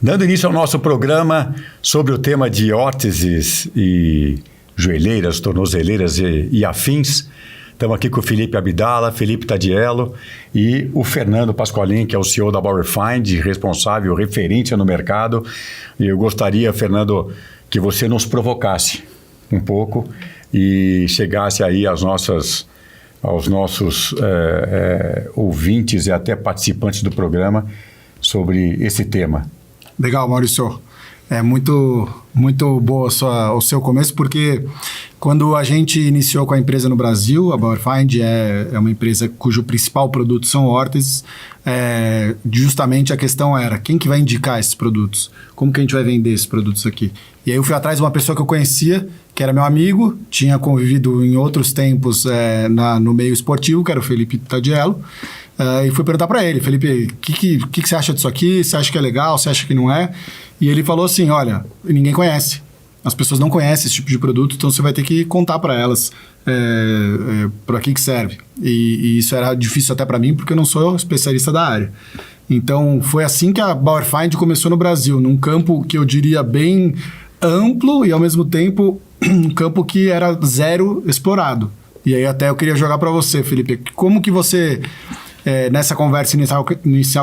Dando início ao nosso programa sobre o tema de órteses e joelheiras, tornozeleiras e afins, estamos aqui com o Felipe Abdala, Felipe Tadiello e o Fernando Pasqualin, que é o CEO da Bauerfeind, responsável, referência no mercado. E eu gostaria, Fernando, que você nos provocasse um pouco e chegasse aí aos nossos ouvintes e até participantes do programa sobre esse tema. Legal, Maurício. É muito boa o seu começo, porque quando a gente iniciou com a empresa no Brasil, a Bauerfeind é uma empresa cujo principal produto são órteses. Justamente a questão era, quem que vai indicar esses produtos? Como que a gente vai vender esses produtos aqui? E aí eu fui atrás de uma pessoa que eu conhecia, que era meu amigo, tinha convivido em outros tempos no meio esportivo, que era o Felipe Tadiello. E fui perguntar para ele, Felipe, o que você acha disso aqui? Você acha que é legal? Você acha que não é? E ele falou assim, olha, ninguém conhece. As pessoas não conhecem esse tipo de produto, então você vai ter que contar para elas para que serve. E isso era difícil até para mim, porque eu não sou especialista da área. Então, foi assim que a Bauerfeind começou no Brasil, num campo que eu diria bem amplo e, ao mesmo tempo, um campo que era zero explorado. E aí até eu queria jogar para você, Felipe, como que você... nessa conversa inicial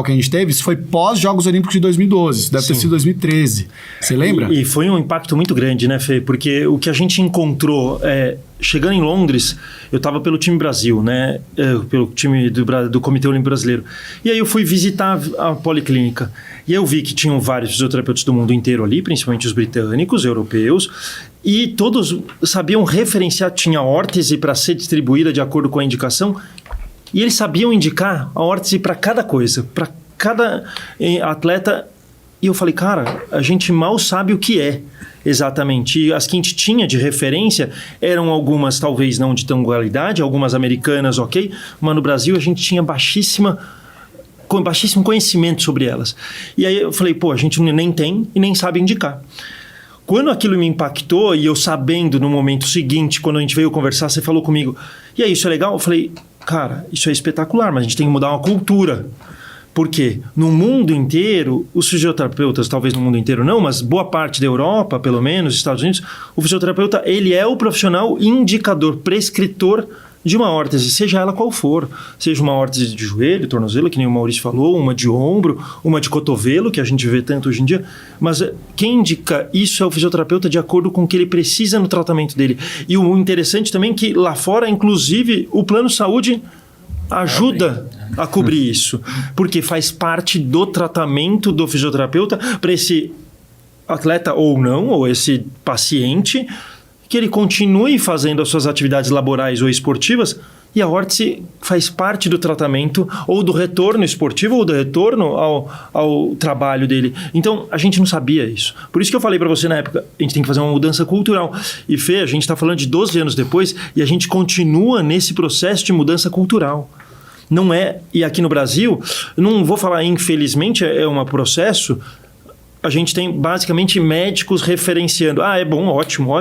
que a gente teve, isso foi pós-Jogos Olímpicos de 2012, isso deve ter sido 2013. Você lembra? E foi um impacto muito grande, né, Fê? Porque o que a gente encontrou, chegando em Londres, eu estava pelo time Brasil, né? Pelo time do Comitê Olímpico Brasileiro. E aí eu fui visitar a policlínica. E eu vi que tinham vários fisioterapeutas do mundo inteiro ali, principalmente os britânicos, europeus, e todos sabiam referenciar, tinha órtese para ser distribuída de acordo com a indicação. E eles sabiam indicar a órtese para cada coisa, para cada atleta. E eu falei, cara, a gente mal sabe o que é exatamente. E as que a gente tinha de referência eram algumas, talvez não de tão qualidade, algumas americanas, ok, mas no Brasil a gente tinha baixíssimo conhecimento sobre elas. E aí eu falei, a gente nem tem e nem sabe indicar. Quando aquilo me impactou e eu sabendo no momento seguinte, quando a gente veio conversar, você falou comigo, e aí, isso é legal? Eu falei, cara, isso é espetacular, mas a gente tem que mudar uma cultura. Por quê? No mundo inteiro, os fisioterapeutas, talvez no mundo inteiro não, mas boa parte da Europa, pelo menos, Estados Unidos, o fisioterapeuta, ele é o profissional indicador, prescritor de uma órtese, seja ela qual for. Seja uma órtese de joelho, tornozelo, que nem o Maurício falou, uma de ombro, uma de cotovelo, que a gente vê tanto hoje em dia. Mas quem indica isso é o fisioterapeuta de acordo com o que ele precisa no tratamento dele. E o interessante também é que lá fora, inclusive, o plano de saúde ajuda a cobrir isso. Porque faz parte do tratamento do fisioterapeuta para esse atleta ou não, ou esse paciente, que ele continue fazendo as suas atividades laborais ou esportivas, e a órtese faz parte do tratamento ou do retorno esportivo ou do retorno ao trabalho dele. Então, a gente não sabia isso. Por isso que eu falei para você na época, a gente tem que fazer uma mudança cultural. E Fê, a gente está falando de 12 anos depois e a gente continua nesse processo de mudança cultural. Não é, e aqui no Brasil, não vou falar infelizmente, é um processo. A gente tem basicamente médicos referenciando. É bom, ótimo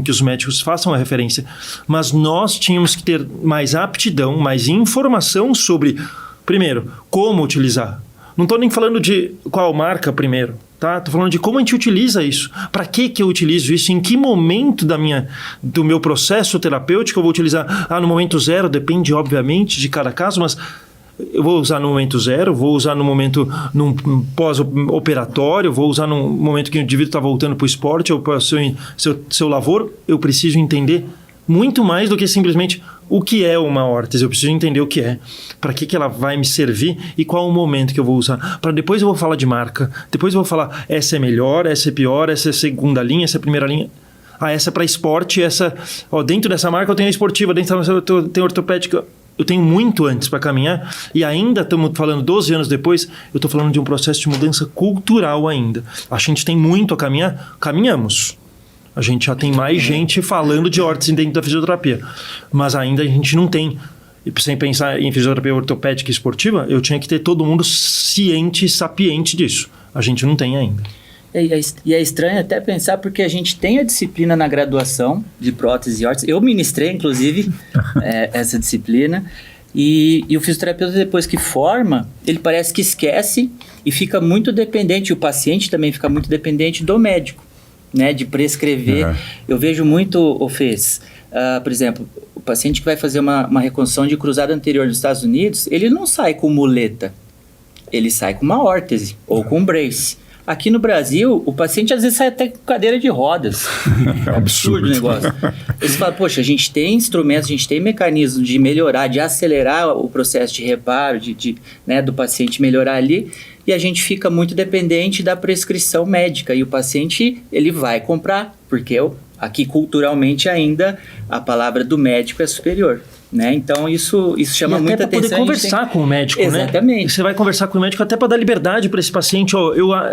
que os médicos façam a referência. Mas nós tínhamos que ter mais aptidão, mais informação sobre, primeiro, como utilizar. Não estou nem falando de qual marca primeiro, tá? Estou falando de como a gente utiliza isso. Para que eu utilizo isso? Em que momento do meu processo terapêutico eu vou utilizar? No momento zero, depende obviamente de cada caso, mas... eu vou usar no momento zero, vou usar no momento num pós-operatório, vou usar no momento que o indivíduo está voltando para o esporte ou para o seu lavoro. Eu preciso entender muito mais do que simplesmente o que é uma órtese. Eu preciso entender o que é, para que ela vai me servir e qual o momento que eu vou usar. Para depois eu vou falar de marca, depois eu vou falar essa é melhor, essa é pior, essa é a segunda linha, essa é a primeira linha. Essa é para esporte, essa... dentro dessa marca eu tenho a esportiva, dentro dessa eu tenho a ortopédica. Eu tenho muito antes para caminhar e ainda estamos falando 12 anos depois, eu estou falando de um processo de mudança cultural ainda. A gente tem muito a caminhar, caminhamos. A gente já tem mais gente falando de órtese dentro da fisioterapia, mas ainda a gente não tem. E sem pensar em fisioterapia ortopédica e esportiva, eu tinha que ter todo mundo ciente e sapiente disso. A gente não tem ainda. E é estranho até pensar porque a gente tem a disciplina na graduação de prótese e órtese. Eu ministrei, inclusive, essa disciplina. E o fisioterapeuta, depois que forma, ele parece que esquece e fica muito dependente, o paciente também fica muito dependente do médico, né, de prescrever. Eu vejo muito, por exemplo, o paciente que vai fazer uma reconstrução de cruzado anterior nos Estados Unidos, ele não sai com muleta, ele sai com uma órtese ou com um brace. Aqui no Brasil, o paciente às vezes sai até com cadeira de rodas. É absurdo o negócio. Eles falam, poxa, a gente tem instrumentos, a gente tem mecanismos de melhorar, de acelerar o processo de reparo, né, do paciente melhorar ali, e a gente fica muito dependente da prescrição médica. E o paciente, ele vai comprar, porque aqui culturalmente ainda a palavra do médico é superior. Né? Então isso chama muita atenção. Até para poder conversar com o médico, Exatamente. Né? Você vai conversar com o médico até para dar liberdade para esse paciente.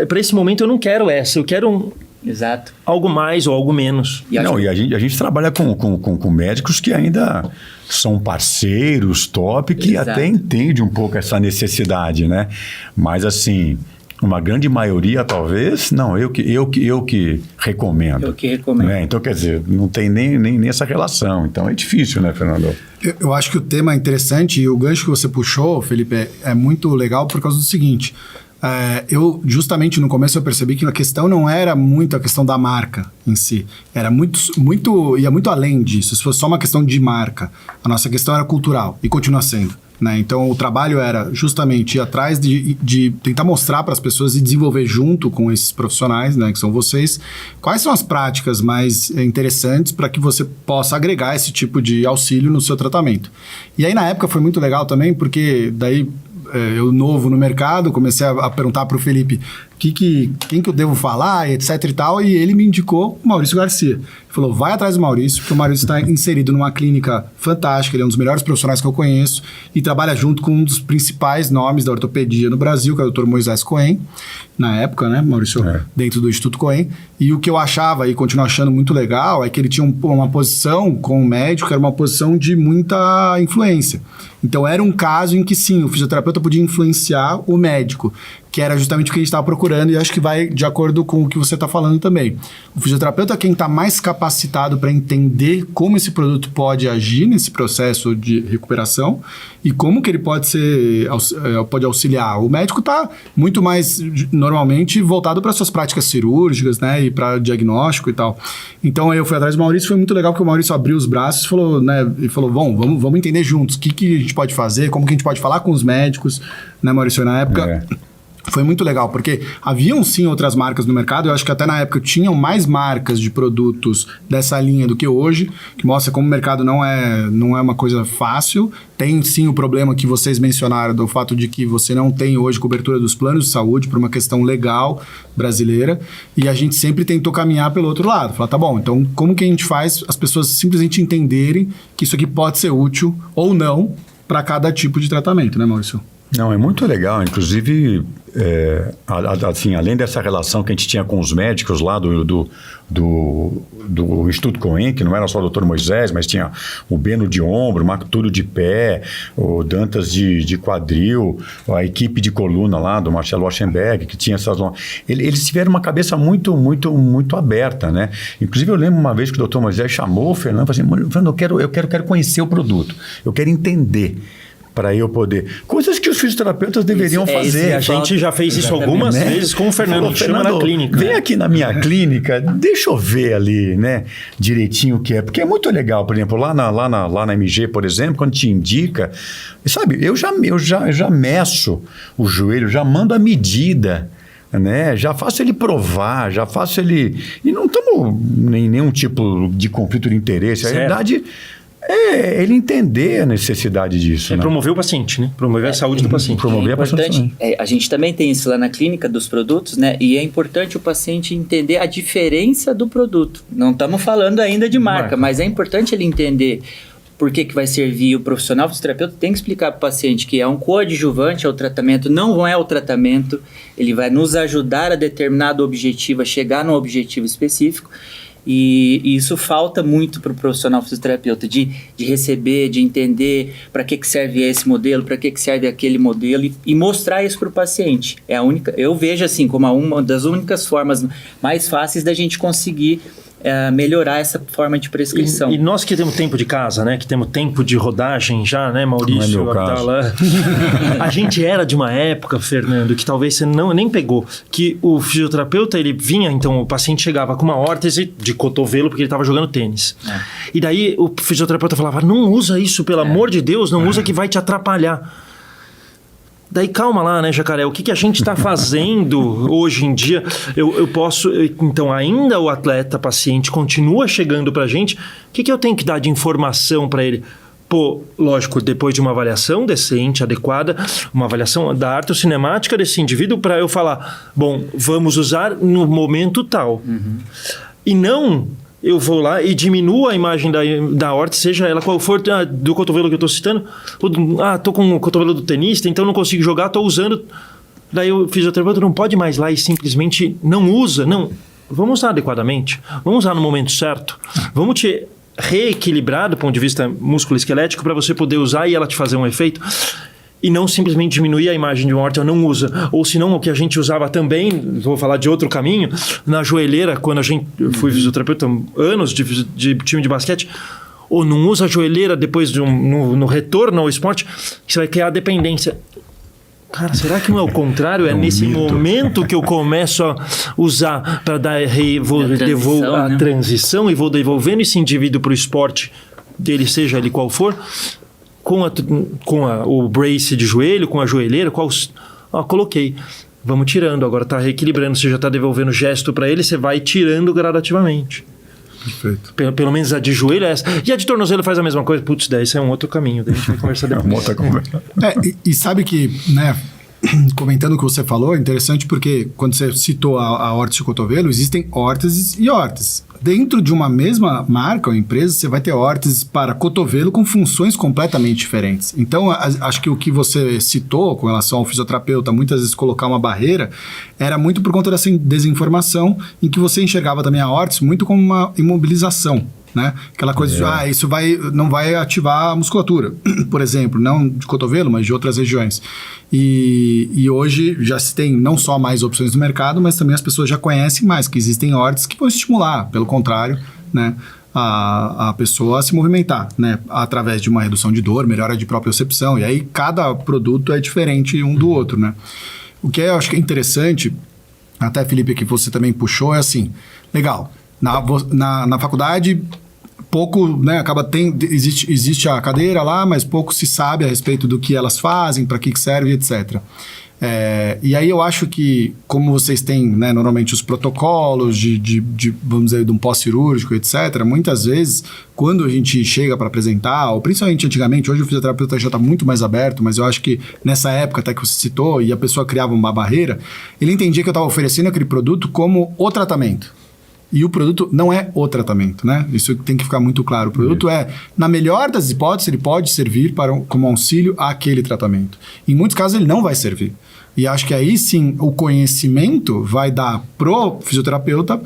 Para esse momento eu não quero eu quero Exato. Algo mais ou algo menos. E a gente trabalha com médicos que ainda são parceiros, top, que Exato. até entendem um pouco essa necessidade, né? Mas assim, uma grande maioria, talvez, não, eu que recomendo. Eu que recomendo. Né? Então, quer dizer, não tem nem essa relação. Então, é difícil, né, Fernando? Eu acho que o tema é interessante e o gancho que você puxou, Felipe, é muito legal por causa do seguinte. Justamente no começo eu percebi que a questão não era muito a questão da marca em si. Ia muito além disso. Se fosse só uma questão de marca, a nossa questão era cultural e continua sendo. Né? Então, o trabalho era justamente ir atrás de tentar mostrar para as pessoas e desenvolver junto com esses profissionais, né, que são vocês, quais são as práticas mais interessantes para que você possa agregar esse tipo de auxílio no seu tratamento. E aí, na época, foi muito legal também, porque daí eu novo no mercado, comecei a perguntar para o Felipe quem que eu devo falar, etc e tal, e ele me indicou o Maurício Garcia. Ele falou, vai atrás do Maurício, porque o Maurício está inserido numa clínica fantástica, ele é um dos melhores profissionais que eu conheço e trabalha junto com um dos principais nomes da ortopedia no Brasil, que é o Dr. Moisés Cohen, na época, né, Maurício, dentro do Instituto Cohen. E o que eu achava e continuo achando muito legal é que ele tinha uma posição com o médico, que era uma posição de muita influência. Então, era um caso em que, sim, o fisioterapeuta podia influenciar o médico, que era justamente o que a gente estava procurando e acho que vai de acordo com o que você está falando também. O fisioterapeuta é quem está mais capacitado para entender como esse produto pode agir nesse processo de recuperação e como que ele pode auxiliar. O médico está muito mais, normalmente, voltado para suas práticas cirúrgicas, né, e para diagnóstico e tal. Então, eu fui atrás do Maurício, foi muito legal porque o Maurício abriu os braços e falou, bom, vamos entender juntos o que a gente pode fazer, como que a gente pode falar com os médicos, né, Maurício, na época... Foi muito legal, porque haviam sim outras marcas no mercado, eu acho que até na época tinham mais marcas de produtos dessa linha do que hoje, que mostra como o mercado não é uma coisa fácil. Tem sim o problema que vocês mencionaram do fato de que você não tem hoje cobertura dos planos de saúde por uma questão legal brasileira, e a gente sempre tentou caminhar pelo outro lado, falar, tá bom, então como que a gente faz as pessoas simplesmente entenderem que isso aqui pode ser útil ou não para cada tipo de tratamento, né, Maurício? Não, é muito legal, inclusive, assim, além dessa relação que a gente tinha com os médicos lá do Instituto Cohen, que não era só o Dr. Moisés, mas tinha o Beno de ombro, o Marco Túlio de pé, o Dantas de quadril, a equipe de coluna lá do Marcelo Waschenberg, que tinha essas... Eles tiveram uma cabeça muito, muito, muito aberta, né? Inclusive, eu lembro uma vez que o Dr. Moisés chamou o Fernando e falou assim, Fernando, eu quero conhecer o produto, eu quero entender, para eu poder... Coisas que os fisioterapeutas deveriam fazer. A gente já fez isso algumas vezes com o Fernando. Falou, chama na clínica. Vem aqui na minha clínica, deixa eu ver ali, né, direitinho o que é. Porque é muito legal, por exemplo, lá na MG, por exemplo, quando te indica... Sabe, eu já meço o joelho, já mando a medida, né? Já faço ele provar, já faço ele... E não estamos em nenhum tipo de conflito de interesse. Certo. A realidade... ele entender a necessidade disso. É, né? promover o paciente, né? Promover a saúde do paciente. Promover a paciente. A gente também tem isso lá na clínica dos produtos, né? E é importante o paciente entender a diferença do produto. Não estamos falando ainda de marca, mas é importante ele entender por que vai servir. O profissional fisioterapeuta tem que explicar para o paciente que é um coadjuvante ao tratamento, não é o tratamento. Ele vai nos ajudar a determinado objetivo, a chegar num objetivo específico. E isso falta muito para o profissional fisioterapeuta, de receber, de entender para que serve esse modelo, para que serve aquele modelo e mostrar isso para o paciente. Eu vejo assim como uma das únicas formas mais fáceis da gente conseguir melhorar essa forma de prescrição. E nós que temos tempo de casa, né? Que temos tempo de rodagem já, né, Maurício? Não é meu caso. A gente era de uma época, Fernando, que talvez você nem pegou, que o fisioterapeuta, ele vinha, então o paciente chegava com uma órtese de cotovelo porque ele estava jogando tênis. E daí o fisioterapeuta falava, não usa isso, pelo amor de Deus, não usa que vai te atrapalhar. Daí calma lá, né, Jacaré? O que a gente está fazendo hoje em dia? Eu posso... Então, ainda o atleta, paciente, continua chegando para a gente. O que eu tenho que dar de informação para ele? Pô, lógico, depois de uma avaliação decente, adequada, uma avaliação da artocinemática desse indivíduo, para eu falar, bom, vamos usar no momento tal. E não... Eu vou lá e diminuo a imagem da órtese, seja ela qual for, do cotovelo que eu estou citando. Tô com o cotovelo do tenista, então não consigo jogar, estou usando. Daí o fisioterapeuta não pode mais lá e simplesmente não usa. Não, vamos usar adequadamente, vamos usar no momento certo. Vamos te reequilibrar do ponto de vista músculo-esquelético para você poder usar e ela te fazer um efeito. E não simplesmente diminuir a imagem de uma órtese, não usa. Ou senão, o que a gente usava também, vou falar de outro caminho, na joelheira, quando eu fui fisioterapeuta anos de time de basquete, ou não usa a joelheira depois no retorno ao esporte, que você vai criar dependência. Cara, será que não é o contrário? É nesse momento que eu começo a usar para dar a transição e vou devolvendo esse indivíduo para o esporte dele, seja ele qual for, com o brace de joelho, com a joelheira, coloquei. Vamos tirando, agora está reequilibrando, você já está devolvendo gesto para ele, você vai tirando gradativamente. Perfeito. Pelo menos a de joelho é essa. E a de tornozelo faz a mesma coisa? Putz, daí isso é um outro caminho, daí a gente vai conversar depois. É uma outra conversa. E sabe que, né, comentando o que você falou, é interessante porque quando você citou a órtese de cotovelo, existem órteses e órteses. Dentro de uma mesma marca ou empresa, você vai ter órteses para cotovelo com funções completamente diferentes. Então, acho que o que você citou com relação ao fisioterapeuta, muitas vezes colocar uma barreira, era muito por conta dessa desinformação em que você enxergava também a órtese muito como uma imobilização. Né? Aquela coisa de, isso não vai ativar a musculatura, por exemplo, não de cotovelo, mas de outras regiões. E hoje já se tem não só mais opções no mercado, mas também as pessoas já conhecem mais que existem órteses que vão estimular, pelo contrário, né, a pessoa a se movimentar, né, através de uma redução de dor, melhora de propriocepção, e aí cada produto é diferente um do outro, né? O que eu acho que é interessante, até Felipe, que você também puxou, é assim, legal, na faculdade pouco, né, existe a cadeira lá, mas pouco se sabe a respeito do que elas fazem, para que serve, etc. E aí eu acho que, como vocês têm, né, normalmente os protocolos vamos dizer, de um pós-cirúrgico, etc., muitas vezes, quando a gente chega para apresentar, ou principalmente antigamente, hoje o fisioterapeuta já está muito mais aberto, mas eu acho que nessa época até que você citou, e a pessoa criava uma barreira, ele entendia que eu estava oferecendo aquele produto como o tratamento. E o produto não é o tratamento, né? Isso tem que ficar muito claro. O produto na melhor das hipóteses, ele pode servir como auxílio àquele tratamento. Em muitos casos, ele não vai servir. E acho que aí sim, o conhecimento vai dar pro fisioterapeuta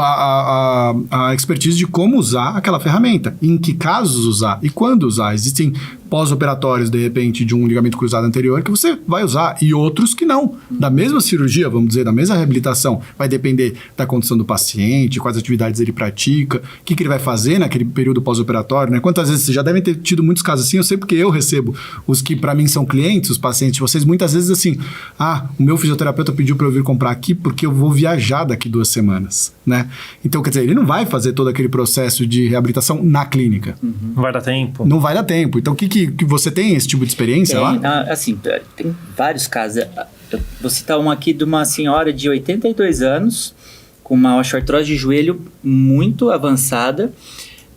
a expertise de como usar aquela ferramenta, em que casos usar e quando usar. Existem pós-operatórios, de repente, de um ligamento cruzado anterior que você vai usar e outros que não. Da mesma cirurgia, vamos dizer, da mesma reabilitação, vai depender da condição do paciente, quais atividades ele pratica, o que ele vai fazer naquele período pós-operatório, né? Quantas vezes, vocês já devem ter tido muitos casos assim, eu sei porque eu recebo os que para mim são clientes, os pacientes de vocês, muitas vezes assim, o meu fisioterapeuta pediu para eu vir comprar aqui porque eu vou viajar daqui 2 semanas, né? Então, quer dizer, ele não vai fazer todo aquele processo de reabilitação na clínica. Não vai dar tempo. Não vai dar tempo. Então, o que você tem esse tipo de experiência lá? Assim, tem vários casos. Eu vou citar um aqui de uma senhora de 82 anos, com uma osteoartrose de joelho muito avançada,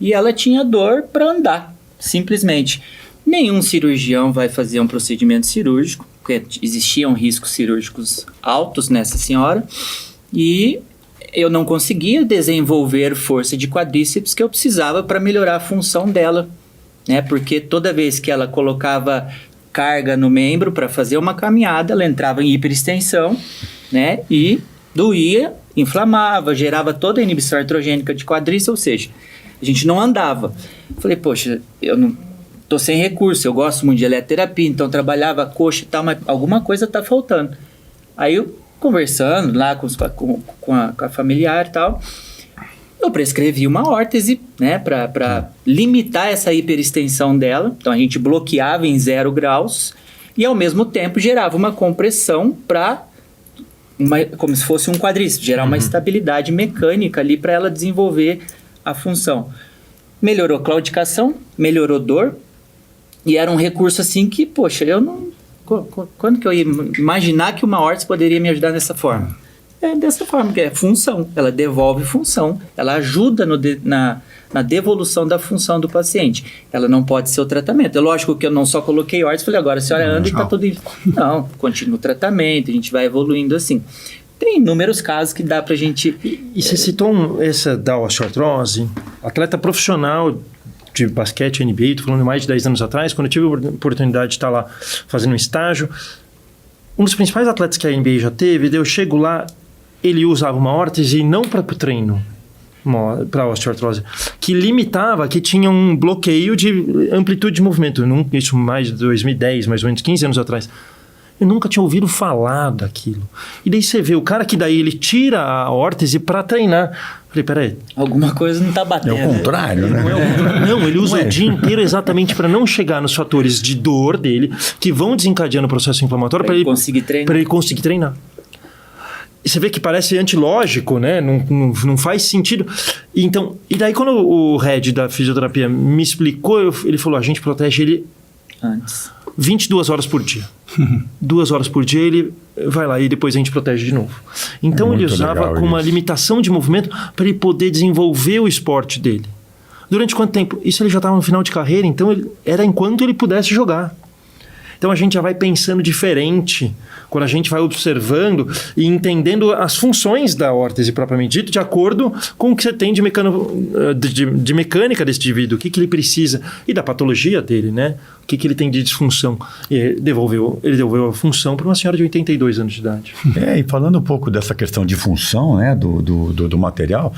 e ela tinha dor para andar, simplesmente. Nenhum cirurgião vai fazer um procedimento cirúrgico, porque existiam riscos cirúrgicos altos nessa senhora, e eu não conseguia desenvolver força de quadríceps que eu precisava para melhorar a função dela, né? Porque toda vez que ela colocava carga no membro para fazer uma caminhada, ela entrava em hiperextensão, né? E doía, inflamava, gerava toda a inibição artrogênica de quadríceps, ou seja, a gente não andava. Falei, poxa, eu não tô sem recurso, eu gosto muito de eletroterapia, então trabalhava a coxa e tal, mas alguma coisa tá faltando. Aí eu conversando lá com a familiar e tal, eu prescrevi uma órtese, né, para limitar essa hiperextensão dela. Então a gente bloqueava em 0 graus e ao mesmo tempo gerava uma compressão para como se fosse um quadríceps, gerar uma estabilidade mecânica ali para ela desenvolver a função. Melhorou claudicação, melhorou dor, e era um recurso assim que, poxa, eu não... Quando que eu ia imaginar que uma órtese poderia me ajudar dessa forma? É dessa forma, que é função. Ela devolve função, ela ajuda na devolução da função do paciente. Ela não pode ser o tratamento. É lógico que eu não só coloquei órtese e falei, agora a senhora anda e está tudo... Não, continua o tratamento, a gente vai evoluindo assim. Tem inúmeros casos que dá pra gente... E você citou essa da osteoartrose, atleta profissional de basquete, NBA, tô falando mais de 10 anos atrás, quando eu tive a oportunidade de estar lá fazendo um estágio, um dos principais atletas que a NBA já teve, eu chego lá, ele usava uma órtese não para o treino, para osteoartrose, que limitava, que tinha um bloqueio de amplitude de movimento. Isso mais de 2010, mais ou menos 15 anos atrás. Eu nunca tinha ouvido falar daquilo. E daí você vê o cara que daí ele tira a órtese para treinar. Falei, peraí. Alguma coisa não tá batendo. É o contrário, né? Não, ele usa o dia inteiro exatamente para não chegar nos fatores de dor dele, que vão desencadeando o processo inflamatório para ele conseguir treinar. Para ele conseguir treinar. E você vê que parece antilógico, né? Não faz sentido. Então, e daí quando o head da fisioterapia me explicou, ele falou, a gente protege ele antes. 22 horas por dia. 2 horas por dia ele vai lá e depois a gente protege de novo. Então ele usava com uma limitação de movimento para ele poder desenvolver o esporte dele. Durante quanto tempo? Isso ele já estava no final de carreira, então era enquanto ele pudesse jogar. Então a gente já vai pensando diferente quando a gente vai observando e entendendo as funções da órtese propriamente dito, de acordo com o que você tem de mecânica desse indivíduo, o que ele precisa e da patologia dele, né? O que ele tem de disfunção. E ele devolveu a função para uma senhora de 82 anos de idade. E falando um pouco dessa questão de função, né, do material,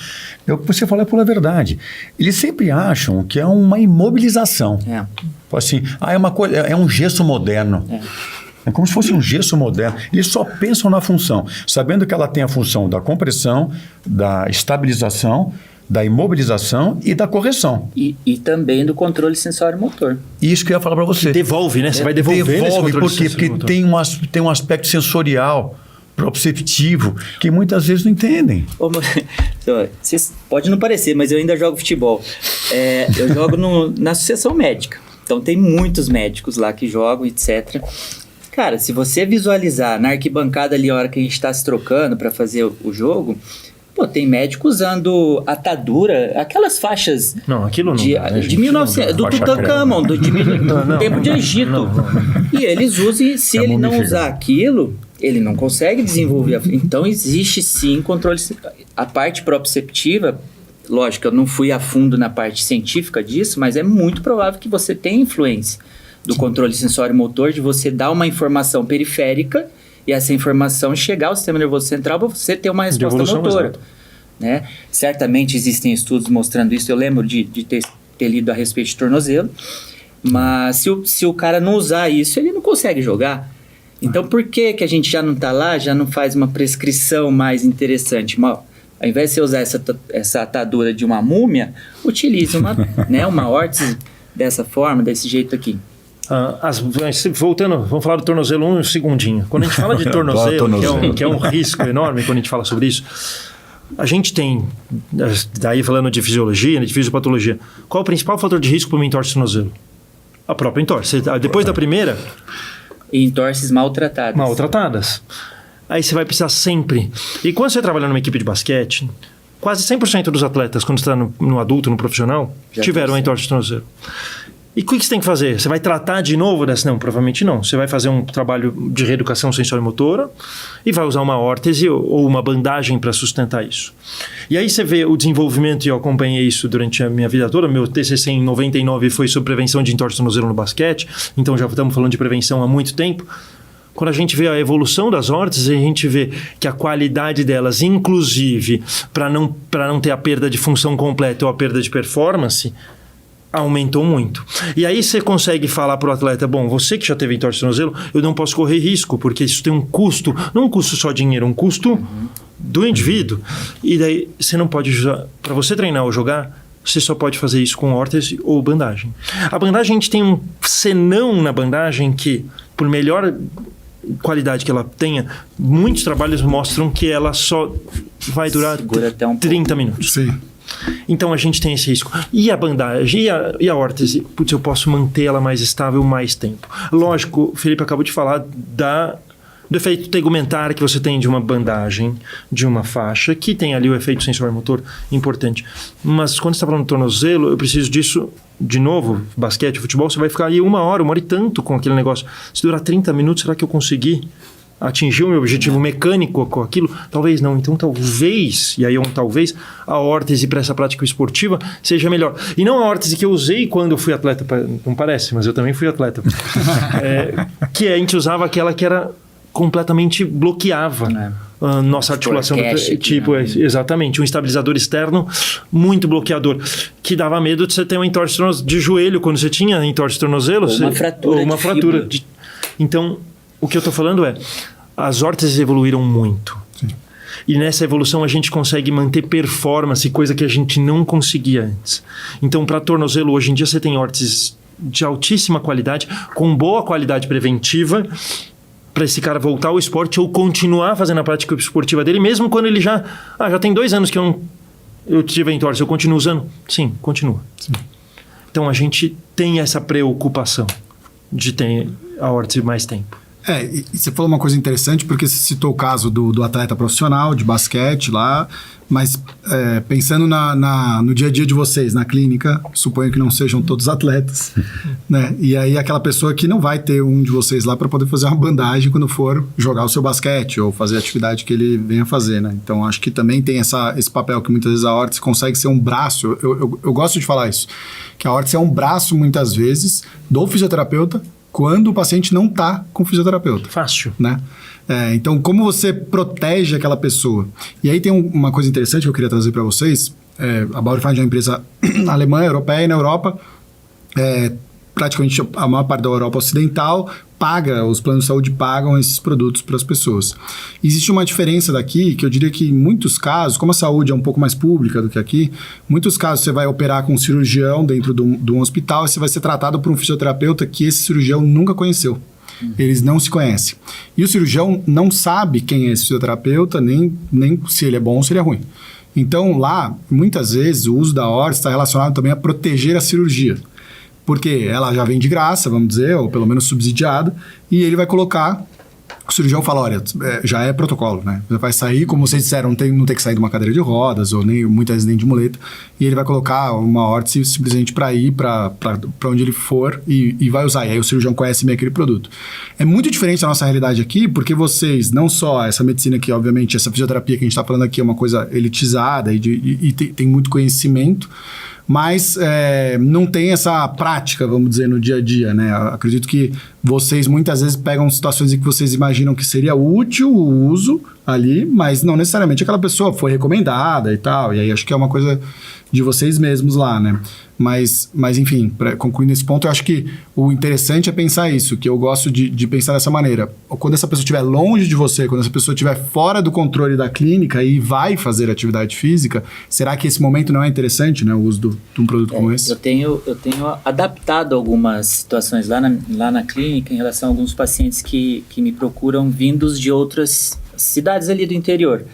você fala pela verdade. Eles sempre acham que é uma imobilização. Assim, é um gesso moderno. É como se fosse um gesso moderno. Eles só pensam na função, sabendo que ela tem a função da compressão, da estabilização, da imobilização e da correção. E também do controle sensório-motor. Isso que eu ia falar para você. Que devolve, né? Você vai devolver esse controle porque tem um aspecto sensorial, proprioceptivo, que muitas vezes não entendem. Pode não parecer, mas eu ainda jogo futebol. Eu jogo na associação médica. Então tem muitos médicos lá que jogam, etc. Cara, se você visualizar na arquibancada ali a hora que a gente está se trocando para fazer o jogo, tem médico usando atadura, aquelas faixas de 1900, do Tutankhamon, do tempo de Egito. Não. E eles usam, e se ele não usar aquilo, ele não consegue desenvolver. Então existe sim controle. A parte proprioceptiva, lógico, eu não fui a fundo na parte científica disso, mas é muito provável que você tenha influência do controle sensório-motor, de você dar uma informação periférica e essa informação chegar ao sistema nervoso central para você ter uma resposta motora. Né? Certamente existem estudos mostrando isso, eu lembro de ter lido a respeito de tornozelo, mas se o cara não usar isso, ele não consegue jogar. Então por que a gente já não está lá, já não faz uma prescrição mais interessante? Ao invés de você usar essa atadura de uma múmia, utilize uma órtese dessa forma, desse jeito aqui. Voltando, vamos falar do tornozelo um segundinho. Quando a gente fala de tornozelo, que é um risco enorme quando a gente fala sobre isso, a gente tem, daí falando de fisiologia, de fisiopatologia, qual é o principal fator de risco para uma entorse de tornozelo? A própria entorse. Depois da primeira... Entorses maltratadas. Maltratadas. Aí você vai precisar sempre... E quando você trabalha numa equipe de basquete, quase 100% dos atletas, quando está no adulto, no profissional, tiveram a entorse de tornozelo. E o que você tem que fazer? Você vai tratar de novo dessa? Não, provavelmente não. Você vai fazer um trabalho de reeducação sensório-motora e vai usar uma órtese ou uma bandagem para sustentar isso. E aí você vê o desenvolvimento, e eu acompanhei isso durante a minha vida toda. Meu TCC em 99 foi sobre prevenção de entorse de tornozelo no basquete, então já estamos falando de prevenção há muito tempo. Quando a gente vê a evolução das órteses, a gente vê que a qualidade delas, inclusive para não ter a perda de função completa ou a perda de performance, aumentou muito. E aí você consegue falar para o atleta, bom, você que já teve entorse de tornozelo, eu não posso correr risco, porque isso tem um custo, não um custo só dinheiro, um custo do indivíduo. E daí você não pode usar... Para você treinar ou jogar, você só pode fazer isso com órtese ou bandagem. A bandagem, a gente tem um senão na bandagem que, por melhor qualidade que ela tenha, muitos trabalhos mostram que ela só vai durar até 30 minutos. Sim. Então a gente tem esse risco. E a bandagem, e a órtese? Putz, eu posso manter ela mais estável mais tempo. Lógico, o Felipe acabou de falar do efeito tegumentar que você tem de uma bandagem, de uma faixa, que tem ali o efeito sensor-motor importante. Mas quando você está falando do tornozelo, eu preciso disso, de novo, basquete, futebol, você vai ficar aí 1 hora e tanto com aquele negócio. Se durar 30 minutos, será que eu consegui atingir o meu objetivo mecânico com aquilo? Talvez não. Então, talvez, e aí talvez, a órtese para essa prática esportiva seja melhor. E não a órtese que eu usei quando eu fui atleta, não parece, mas eu também fui atleta. Que a gente usava aquela que era completamente bloqueava a nossa articulação. Exatamente, um estabilizador externo muito bloqueador, que dava medo de você ter uma entorse de joelho quando você tinha entorse de tornozelo. Ou uma fratura. Então, o que eu estou falando é, as órteses evoluíram muito. Sim. E nessa evolução a gente consegue manter performance, coisa que a gente não conseguia antes. Então, para tornozelo, hoje em dia você tem órteses de altíssima qualidade, com boa qualidade preventiva, para esse cara voltar ao esporte ou continuar fazendo a prática esportiva dele, mesmo quando ele já tem 2 anos que eu tive a entorse, eu continuo usando? Sim, continua. Sim. Então a gente tem essa preocupação de ter a órtese mais tempo. E você falou uma coisa interessante, porque você citou o caso do atleta profissional de basquete lá, mas pensando no dia a dia de vocês, na clínica, suponho que não sejam todos atletas, né? E aí aquela pessoa que não vai ter um de vocês lá para poder fazer uma bandagem quando for jogar o seu basquete ou fazer a atividade que ele venha fazer, né? Então acho que também tem esse papel que muitas vezes a órtese consegue ser um braço, eu gosto de falar isso, que a órtese é um braço muitas vezes do fisioterapeuta quando o paciente não está com fisioterapeuta. Fácil. Né? Então, como você protege aquela pessoa? E aí tem uma coisa interessante que eu queria trazer para vocês. A Bauerfeind é uma empresa alemã, europeia, e na Europa, praticamente a maior parte da Europa Ocidental os planos de saúde pagam esses produtos para as pessoas. Existe uma diferença daqui, que eu diria que em muitos casos, como a saúde é um pouco mais pública do que aqui, em muitos casos você vai operar com um cirurgião dentro de um hospital e você vai ser tratado por um fisioterapeuta que esse cirurgião nunca conheceu. Eles não se conhecem. E o cirurgião não sabe quem é esse fisioterapeuta, nem se ele é bom ou se ele é ruim. Então lá, muitas vezes, o uso da órtese está relacionado também a proteger a cirurgia. Porque ela já vem de graça, vamos dizer, ou pelo menos subsidiada, e ele vai colocar... O cirurgião fala, olha, já é protocolo, né? Você vai sair, como vocês disseram, não tem que sair de uma cadeira de rodas, ou muitas vezes nem de muleta, e ele vai colocar uma órtese simplesmente para ir para onde ele for e vai usar. E aí o cirurgião conhece bem aquele produto. É muito diferente da nossa realidade aqui, porque vocês, não só essa medicina aqui, obviamente, essa fisioterapia que a gente está falando aqui é uma coisa elitizada e tem muito conhecimento, mas não tem essa prática, vamos dizer, no dia a dia, né? Eu acredito que vocês muitas vezes pegam situações em que vocês imaginam que seria útil o uso ali, mas não necessariamente aquela pessoa foi recomendada e tal, e aí acho que é uma coisa de vocês mesmos lá, né? Mas enfim, para concluir nesse ponto, eu acho que o interessante é pensar isso, que eu gosto de pensar dessa maneira. Quando essa pessoa estiver longe de você, quando essa pessoa estiver fora do controle da clínica e vai fazer atividade física, será que esse momento não é interessante, né? O uso de um produto como esse? Eu tenho adaptado algumas situações lá na clínica em relação a alguns pacientes que me procuram vindos de outras cidades ali do interior,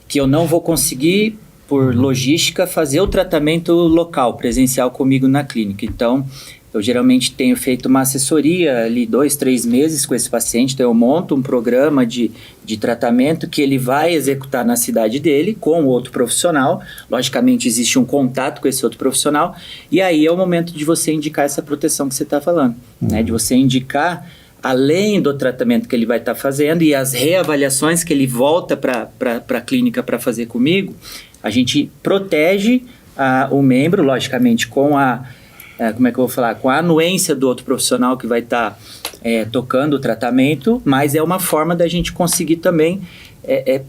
que eu não vou conseguir, por logística, fazer o tratamento local, presencial comigo na clínica. Então, eu geralmente tenho feito uma assessoria ali 2-3 meses com esse paciente, então eu monto um programa de tratamento que ele vai executar na cidade dele com outro profissional. Logicamente, existe um contato com esse outro profissional, e aí é o momento de você indicar essa proteção que você está falando, né? De você indicar, além do tratamento que ele vai estar fazendo e as reavaliações que ele volta para a clínica para fazer comigo, a gente protege o membro, logicamente, com com a anuência do outro profissional que vai estar tocando o tratamento, mas é uma forma da gente conseguir também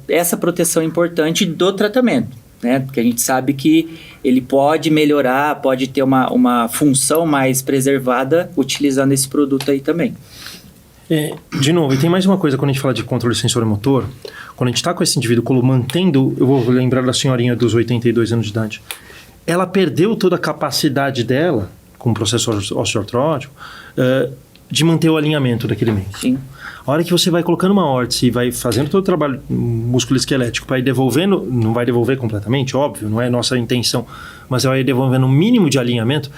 essa proteção importante do tratamento, né? Porque a gente sabe que ele pode melhorar, pode ter uma função mais preservada utilizando esse produto aí também. De novo, e tem mais uma coisa quando a gente fala de controle sensor-motor. quando a gente está com esse indivíduo mantendo, eu vou lembrar da senhorinha dos 82 anos de idade, ela perdeu toda a capacidade dela, com o processo osteoartrótico, de manter o alinhamento daquele membro. Sim. A hora que você vai colocando uma órtese e vai fazendo todo o trabalho músculo-esquelético para ir devolvendo, não vai devolver completamente, óbvio, não é nossa intenção, mas vai devolvendo um mínimo de alinhamento.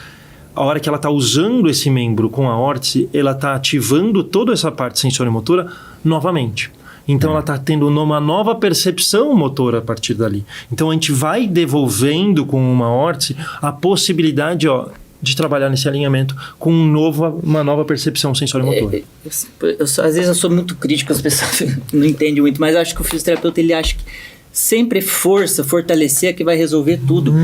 A hora que ela está usando esse membro com a órtese, ela está ativando toda essa parte sensoriimotora novamente. Então, ela está tendo uma nova percepção motora a partir dali. Então, a gente vai devolvendo com uma órtese a possibilidade de trabalhar nesse alinhamento com uma nova percepção sensoriimotora. Às vezes eu sou muito crítico, as pessoas não entendem muito, mas eu acho que o fisioterapeuta ele acha que sempre fortalecer é que vai resolver tudo.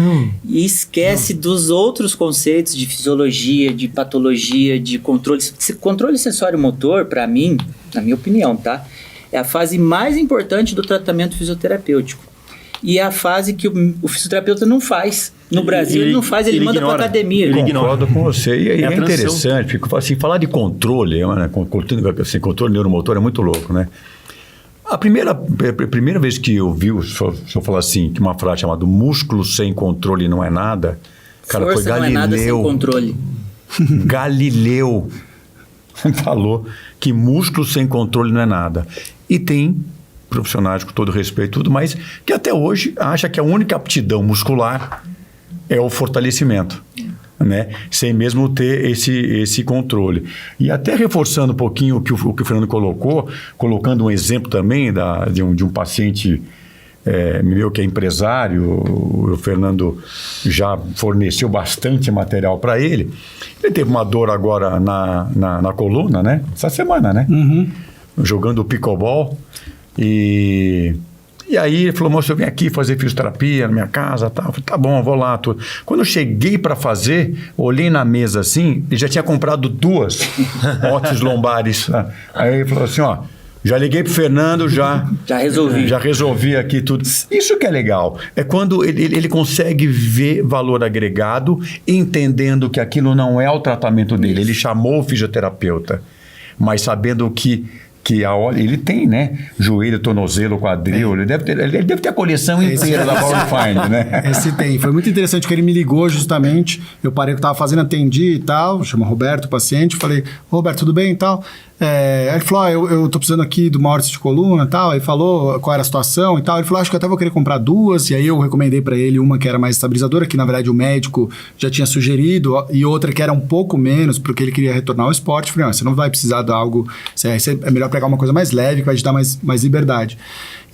E esquece dos outros conceitos de fisiologia, de patologia, de controle. Controle sensório-motor, para mim, na minha opinião, tá? É a fase mais importante do tratamento fisioterapêutico. E é a fase que o fisioterapeuta não faz. No Brasil ele não faz, ele manda para academia. Eu concordo com você. E é interessante, fico assim, falar de controle, né? Controle neuromotor é muito louco, né? A primeira vez que eu vi, se eu falar assim, que uma frase chamada músculo sem controle não é nada, cara, Força foi Galileu. Não é nada sem controle. Galileu falou que músculo sem controle não é nada. E tem profissionais, com todo respeito, tudo, mas que até hoje acha que a única aptidão muscular é o fortalecimento, né? Sem mesmo ter esse controle. E até reforçando um pouquinho o que o Fernando colocou, colocando um exemplo também de um paciente meu que é empresário, o Fernando já forneceu bastante material para ele. Ele teve uma dor agora na coluna, né? Essa semana, né? Jogando pickleball. E aí ele falou, moço, eu vim aqui fazer fisioterapia na minha casa, tal. Eu falei, tá bom, eu vou lá. Tudo. Quando eu cheguei para fazer, olhei na mesa assim, ele já tinha comprado 2 órteses lombares. Aí ele falou assim, já liguei pro Fernando, já resolvi aqui tudo. Isso que é legal, é quando ele consegue ver valor agregado, entendendo que aquilo não é o tratamento dele. Ele chamou o fisioterapeuta, mas sabendo que ele tem, né? Joelho, tornozelo, quadril. Ele deve ter a coleção inteira da Power Find, né? Esse tem. Foi muito interessante que ele me ligou justamente. Eu parei o que estava fazendo, atendi e tal. Chama Roberto, o paciente. Falei, Roberto, tudo bem e tal? Aí ele falou, eu tô precisando aqui de uma órtese de coluna e tal. Aí falou qual era a situação e tal. Ele falou, acho que eu até vou querer comprar 2. E aí eu recomendei para ele uma que era mais estabilizadora, que na verdade o médico já tinha sugerido, e outra que era um pouco menos, porque ele queria retornar ao esporte. Eu falei, você não vai precisar de algo, é melhor pegar uma coisa mais leve, que vai te dar mais liberdade.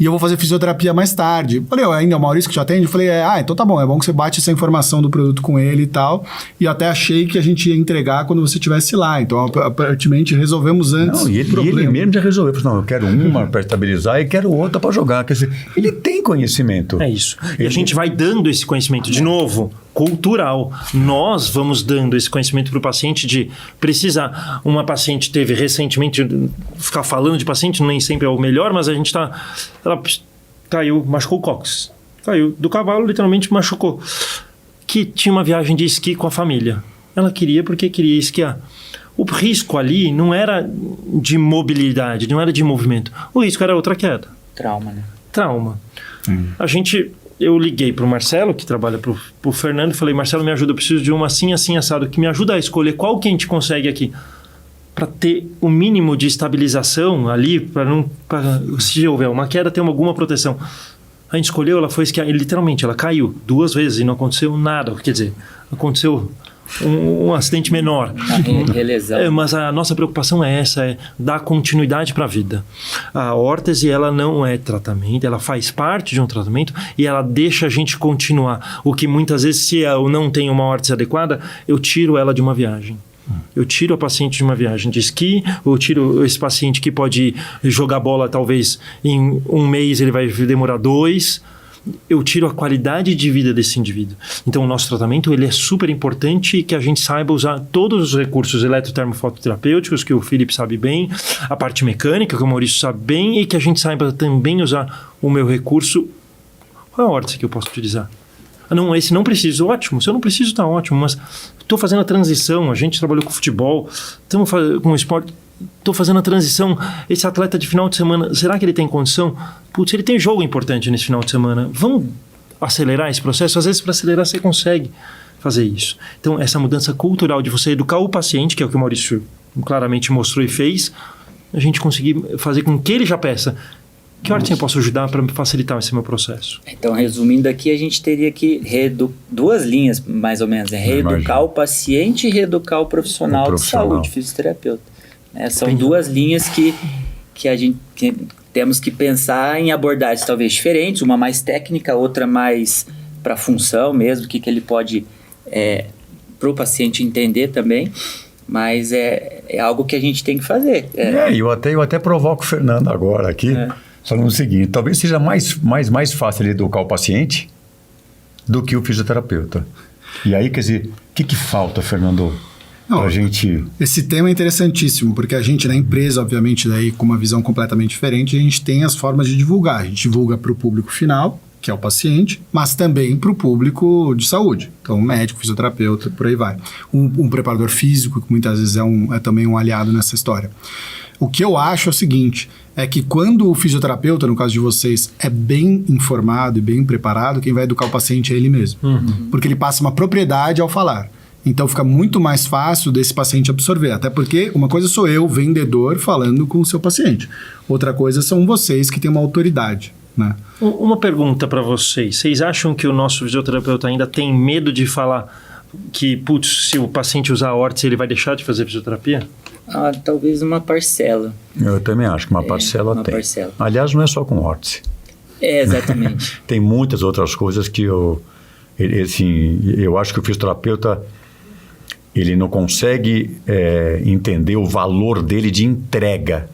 E eu vou fazer fisioterapia mais tarde. Falei, ainda é o Maurício que te atende? Eu falei, então tá bom, é bom que você bate essa informação do produto com ele e tal. E até achei que a gente ia entregar quando você estivesse lá. Então, aparentemente, resolvemos antes. Não, e ele mesmo já resolveu. Falei, não, eu quero uma para estabilizar e quero outra para jogar. Quer dizer, ele tem conhecimento. É isso. E a gente vai dando esse conhecimento, de novo, cultural. Nós vamos dando esse conhecimento para o paciente de precisar. Uma paciente teve recentemente, ficar falando de paciente nem sempre é o melhor, mas a gente ela caiu, machucou o cóccix. Caiu do cavalo, literalmente machucou. Que tinha uma viagem de esqui com a família. Ela queria porque queria esquiar. O risco ali não era de mobilidade, não era de movimento. O risco era outra queda. Trauma, né? Trauma. Eu liguei para o Marcelo, que trabalha para o Fernando, e falei, Marcelo, me ajuda, eu preciso de uma assim, assim, assado, que me ajuda a escolher qual que a gente consegue aqui, para ter o mínimo de estabilização ali, para se houver uma queda, ter alguma proteção. A gente escolheu, ela foi esquiar, e literalmente, ela caiu 2 vezes e não aconteceu nada, quer dizer, aconteceu um acidente menor. Mas a nossa preocupação é essa, é dar continuidade para a vida. A órtese, ela não é tratamento, ela faz parte de um tratamento e ela deixa a gente continuar. O que muitas vezes, se eu não tenho uma órtese adequada, eu tiro ela de uma viagem. Eu tiro a paciente de uma viagem de esqui, eu tiro esse paciente que pode jogar bola, talvez em 1 mês ele vai demorar 2. Eu tiro a qualidade de vida desse indivíduo. Então, o nosso tratamento ele é super importante, que a gente saiba usar todos os recursos eletrotermofototerapêuticos, que o Felipe sabe bem, a parte mecânica, que o Maurício sabe bem, e que a gente saiba também usar o meu recurso. Qual é a órtese que eu posso utilizar? Não, esse não preciso. Ótimo, se eu não preciso, está ótimo, mas estou fazendo a transição, a gente trabalhou com futebol, estamos com esporte, tô fazendo a transição, esse atleta de final de semana, será que ele tem condição? Putz, ele tem jogo importante nesse final de semana. Vamos acelerar esse processo? Às vezes, para acelerar, você consegue fazer isso. Então, essa mudança cultural de você educar o paciente, que é o que o Maurício claramente mostrou e fez, a gente conseguir fazer com que ele já peça: que hora eu posso ajudar para facilitar esse meu processo? Então, resumindo aqui, a gente teria que duas linhas, mais ou menos, né? Reeducar o paciente e reeducar o profissional de saúde, fisioterapeuta. São duas linhas que a gente temos que pensar em abordagens talvez diferentes, uma mais técnica, outra mais para função mesmo, que ele pode, para o paciente entender também. Mas é algo que a gente tem que fazer. Eu até provoco o Fernando agora aqui, falando o seguinte: talvez seja mais fácil ele educar o paciente do que o fisioterapeuta. E aí, quer dizer, o que falta, Fernando, pra gente... Esse tema é interessantíssimo, porque a gente na empresa, obviamente, daí com uma visão completamente diferente, a gente tem as formas de divulgar. A gente divulga para o público final, que é o paciente, mas também para o público de saúde. Então, médico, fisioterapeuta, por aí vai. Um preparador físico, que muitas vezes é também um aliado nessa história. O que eu acho é o seguinte, é que quando o fisioterapeuta, no caso de vocês, é bem informado e bem preparado, quem vai educar o paciente é ele mesmo. Porque ele passa uma propriedade ao falar. Então, fica muito mais fácil desse paciente absorver. Até porque uma coisa sou eu, vendedor, falando com o seu paciente. Outra coisa são vocês que têm uma autoridade, né? Uma pergunta para vocês. Vocês acham que o nosso fisioterapeuta ainda tem medo de falar que, putz, se o paciente usar a órtese, ele vai deixar de fazer fisioterapia? Talvez uma parcela. Eu também acho que uma parcela tem. Parcela. Aliás, não é só com órtese. Exatamente. Tem muitas outras coisas que eu acho que o fisioterapeuta, ele não consegue entender o valor dele de entrega.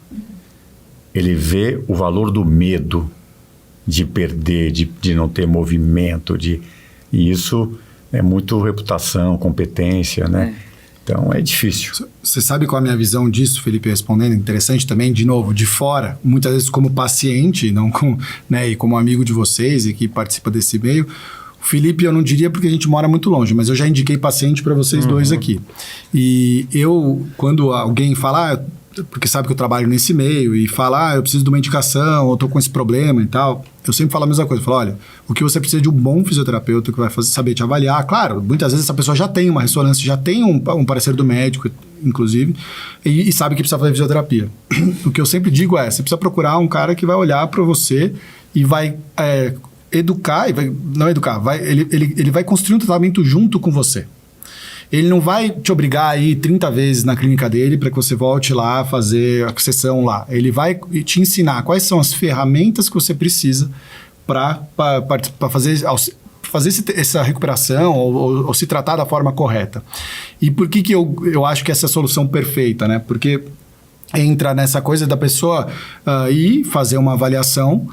Ele vê o valor do medo de perder, de não ter movimento, e isso é muito reputação, competência, né? Então, é difícil. Você sabe qual é a minha visão disso, Felipe, respondendo? Interessante também, de novo, de fora, muitas vezes como paciente, não e como amigo de vocês e que participa desse meio. O Felipe, eu não diria porque a gente mora muito longe, mas eu já indiquei paciente para vocês dois aqui. E quando alguém fala, porque sabe que eu trabalho nesse meio, e fala, eu preciso de uma indicação, eu tô com esse problema e tal, eu sempre falo a mesma coisa. Eu falo, olha, o que você precisa de um bom fisioterapeuta que vai saber te avaliar. Claro, muitas vezes essa pessoa já tem uma ressonância, já tem um parecer do médico, inclusive, e sabe que precisa fazer fisioterapia. O que eu sempre digo você precisa procurar um cara que vai olhar para você e vai educar, ele vai construir um tratamento junto com você. Ele não vai te obrigar a ir 30 vezes na clínica dele para que você volte lá fazer a sessão lá. Ele vai te ensinar quais são as ferramentas que você precisa para fazer essa recuperação ou se tratar da forma correta. E por que eu acho que essa é a solução perfeita, né? Porque entra nessa coisa da pessoa ir fazer uma avaliação,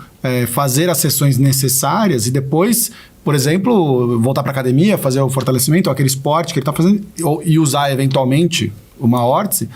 fazer as sessões necessárias e depois, por exemplo, voltar para a academia, fazer o fortalecimento, aquele esporte que ele está fazendo, e usar eventualmente uma órtese,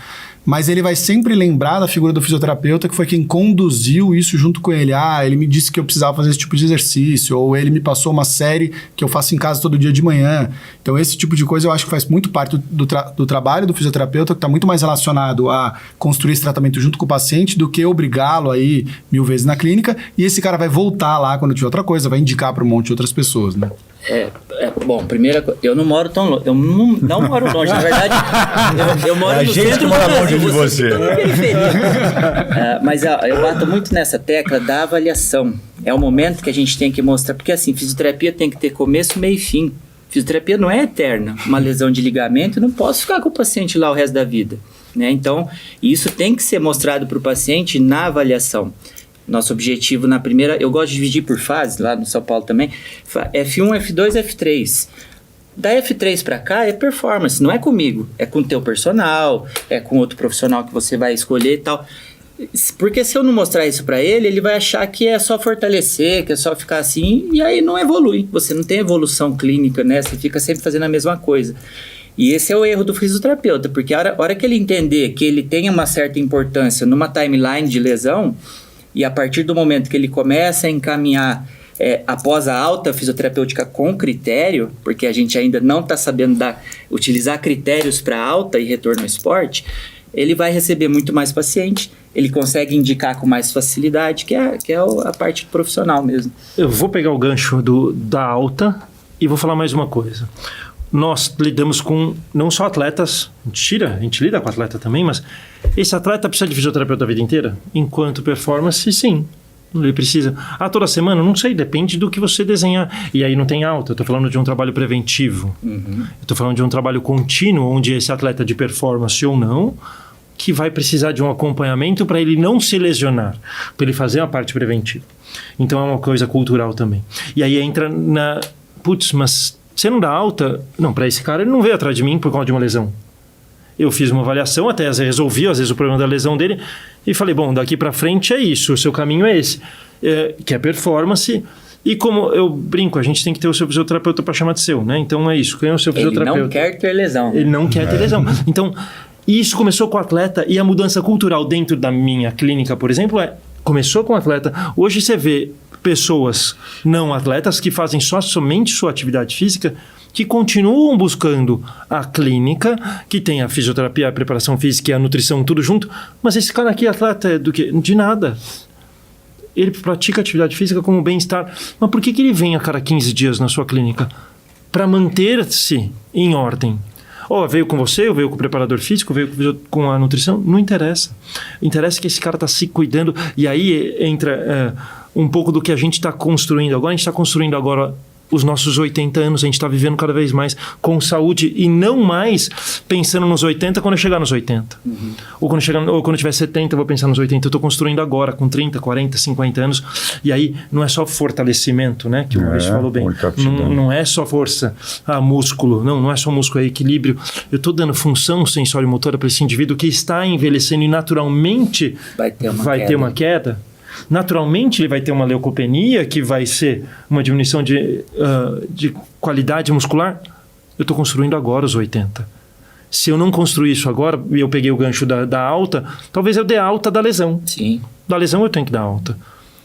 mas ele vai sempre lembrar da figura do fisioterapeuta que foi quem conduziu isso junto com ele. Ele me disse que eu precisava fazer esse tipo de exercício, ou ele me passou uma série que eu faço em casa todo dia de manhã. Então, esse tipo de coisa eu acho que faz muito parte do trabalho do fisioterapeuta, que está muito mais relacionado a construir esse tratamento junto com o paciente do que obrigá-lo a ir 1000 vezes na clínica, e esse cara vai voltar lá quando tiver outra coisa, vai indicar para um monte de outras pessoas, né? Bom, primeira coisa, eu não moro tão longe, eu não moro longe, na verdade, eu moro no centro do Brasil, de você. Na periferia. Mas eu bato muito nessa tecla da avaliação. É o momento que a gente tem que mostrar, porque assim, fisioterapia tem que ter começo, meio e fim. Fisioterapia não é eterna. Uma lesão de ligamento, eu não posso ficar com o paciente lá o resto da vida, né? Então, isso tem que ser mostrado para o paciente na avaliação. Nosso objetivo na primeira, eu gosto de dividir por fases, lá no São Paulo também, F1, F2, F3. Da F3 para cá é performance, não é comigo, é com o teu personal, é com outro profissional que você vai escolher e tal. Porque se eu não mostrar isso para ele, ele vai achar que é só fortalecer, que é só ficar assim, e aí não evolui. Você não tem evolução clínica, né? Você fica sempre fazendo a mesma coisa. E esse é o erro do fisioterapeuta, porque a hora que ele entender que ele tem uma certa importância numa timeline de lesão, e a partir do momento que ele começa a encaminhar após a alta fisioterapêutica com critério, porque a gente ainda não está sabendo utilizar critérios para alta e retorno ao esporte, ele vai receber muito mais paciente, ele consegue indicar com mais facilidade, que é a parte profissional mesmo. Eu vou pegar o gancho da alta e vou falar mais uma coisa. Nós lidamos com não só atletas, a gente lida com atleta também, mas esse atleta precisa de fisioterapeuta a vida inteira? Enquanto performance, sim. Ele precisa. Toda semana? Não sei, depende do que você desenhar. E aí não tem alta, eu estou falando de um trabalho preventivo. Eu estou falando de um trabalho contínuo, onde esse atleta de performance ou não, que vai precisar de um acompanhamento para ele não se lesionar, para ele fazer a parte preventiva. Então é uma coisa cultural também. E aí entra na... Putz, mas você não dá alta? Não, para esse cara ele não veio atrás de mim por causa de uma lesão. Eu fiz uma avaliação, até resolvi às vezes o problema da lesão dele e falei, bom, daqui para frente é isso, o seu caminho é esse, que é performance. E como eu brinco, a gente tem que ter o seu fisioterapeuta para chamar de seu, né? Então é isso, quem é o seu fisioterapeuta? Ele não quer ter lesão. Ele não quer ter lesão. Então, isso começou com o atleta e a mudança cultural dentro da minha clínica, por exemplo, começou com o atleta. Hoje você vê pessoas não atletas que fazem somente sua atividade física, que continuam buscando a clínica, que tem a fisioterapia, a preparação física e a nutrição, tudo junto. Mas esse cara aqui, atleta, é do quê? De nada. Ele pratica atividade física como bem-estar. Mas por que ele vem a cada 15 dias na sua clínica? Para manter-se em ordem. Veio com você, veio com o preparador físico, veio com a nutrição. Não interessa. Interessa que esse cara está se cuidando. E aí entra um pouco do que a gente está construindo agora. A gente está construindo agora os nossos 80 anos, a gente está vivendo cada vez mais com saúde e não mais pensando nos 80 quando eu chegar nos 80. Ou quando eu tiver 70 eu vou pensar nos 80. Eu estou construindo agora com 30, 40, 50 anos. E aí não é só fortalecimento, né? Que o Maurício falou bem. Não é só força, músculo. Não é só músculo, é equilíbrio. Eu estou dando função sensório-motora para esse indivíduo que está envelhecendo e naturalmente vai ter uma queda. Naturalmente ele vai ter uma leucopenia, que vai ser uma diminuição de qualidade muscular. Eu estou construindo agora os 80. Se eu não construir isso agora, e eu peguei o gancho da alta, talvez eu dê alta da lesão. Sim. Da lesão eu tenho que dar alta.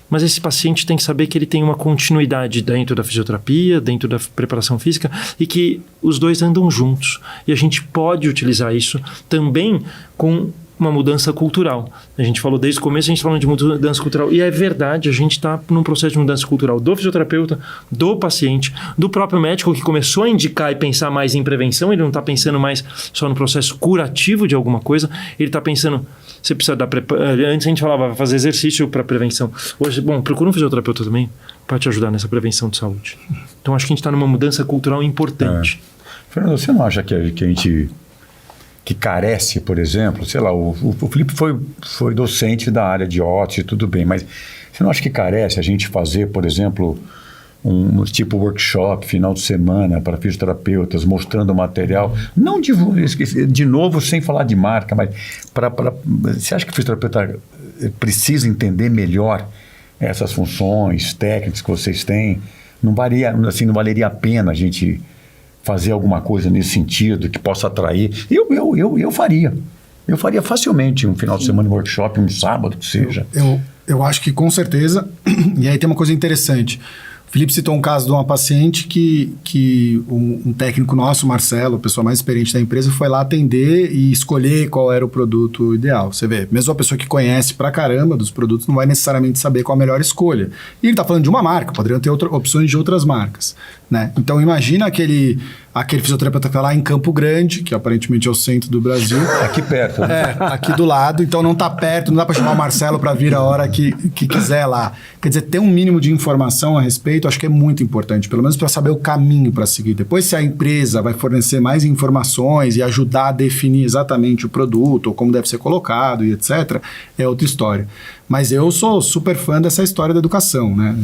Mas esse paciente tem que saber que ele tem uma continuidade dentro da fisioterapia, dentro da preparação física, e que os dois andam juntos. E a gente pode utilizar isso também com uma mudança cultural. A gente falou desde o começo, a gente falando de mudança cultural. E é verdade, a gente está num processo de mudança cultural do fisioterapeuta, do paciente, do próprio médico que começou a indicar e pensar mais em prevenção. Ele não está pensando mais só no processo curativo de alguma coisa. Ele está pensando, você precisa dar... Antes a gente falava, fazer exercício para prevenção. Hoje, procura um fisioterapeuta também para te ajudar nessa prevenção de saúde. Então acho que a gente está numa mudança cultural importante. Fernando, você não acha que a gente... que carece, por exemplo, sei lá, o Felipe foi docente da área de órtese, tudo bem, mas você não acha que carece a gente fazer, por exemplo, um tipo workshop, final de semana, para fisioterapeutas, mostrando o material, não de novo, sem falar de marca, mas você acha que o fisioterapeuta precisa entender melhor essas funções técnicas que vocês têm? Não valeria a pena a gente fazer alguma coisa nesse sentido que possa atrair? Eu faria. Eu faria facilmente um final de semana, um workshop, um sábado, que seja. Eu acho que com certeza. E aí tem uma coisa interessante. O Felipe citou um caso de uma paciente que um técnico nosso, Marcelo, a pessoa mais experiente da empresa, foi lá atender e escolher qual era o produto ideal. Você vê, mesmo a pessoa que conhece pra caramba dos produtos não vai necessariamente saber qual a melhor escolha. E ele está falando de uma marca, poderiam ter opções de outras marcas, né? Então imagina aquele fisioterapeuta que está lá em Campo Grande, que aparentemente é o centro do Brasil. Aqui perto. Né? Aqui do lado. Então não está perto, não dá para chamar o Marcelo para vir a hora que quiser lá. Quer dizer, ter um mínimo de informação a respeito, acho que é muito importante, pelo menos para saber o caminho para seguir. Depois, se a empresa vai fornecer mais informações e ajudar a definir exatamente o produto, ou como deve ser colocado e etc., é outra história. Mas eu sou super fã dessa história da educação, né?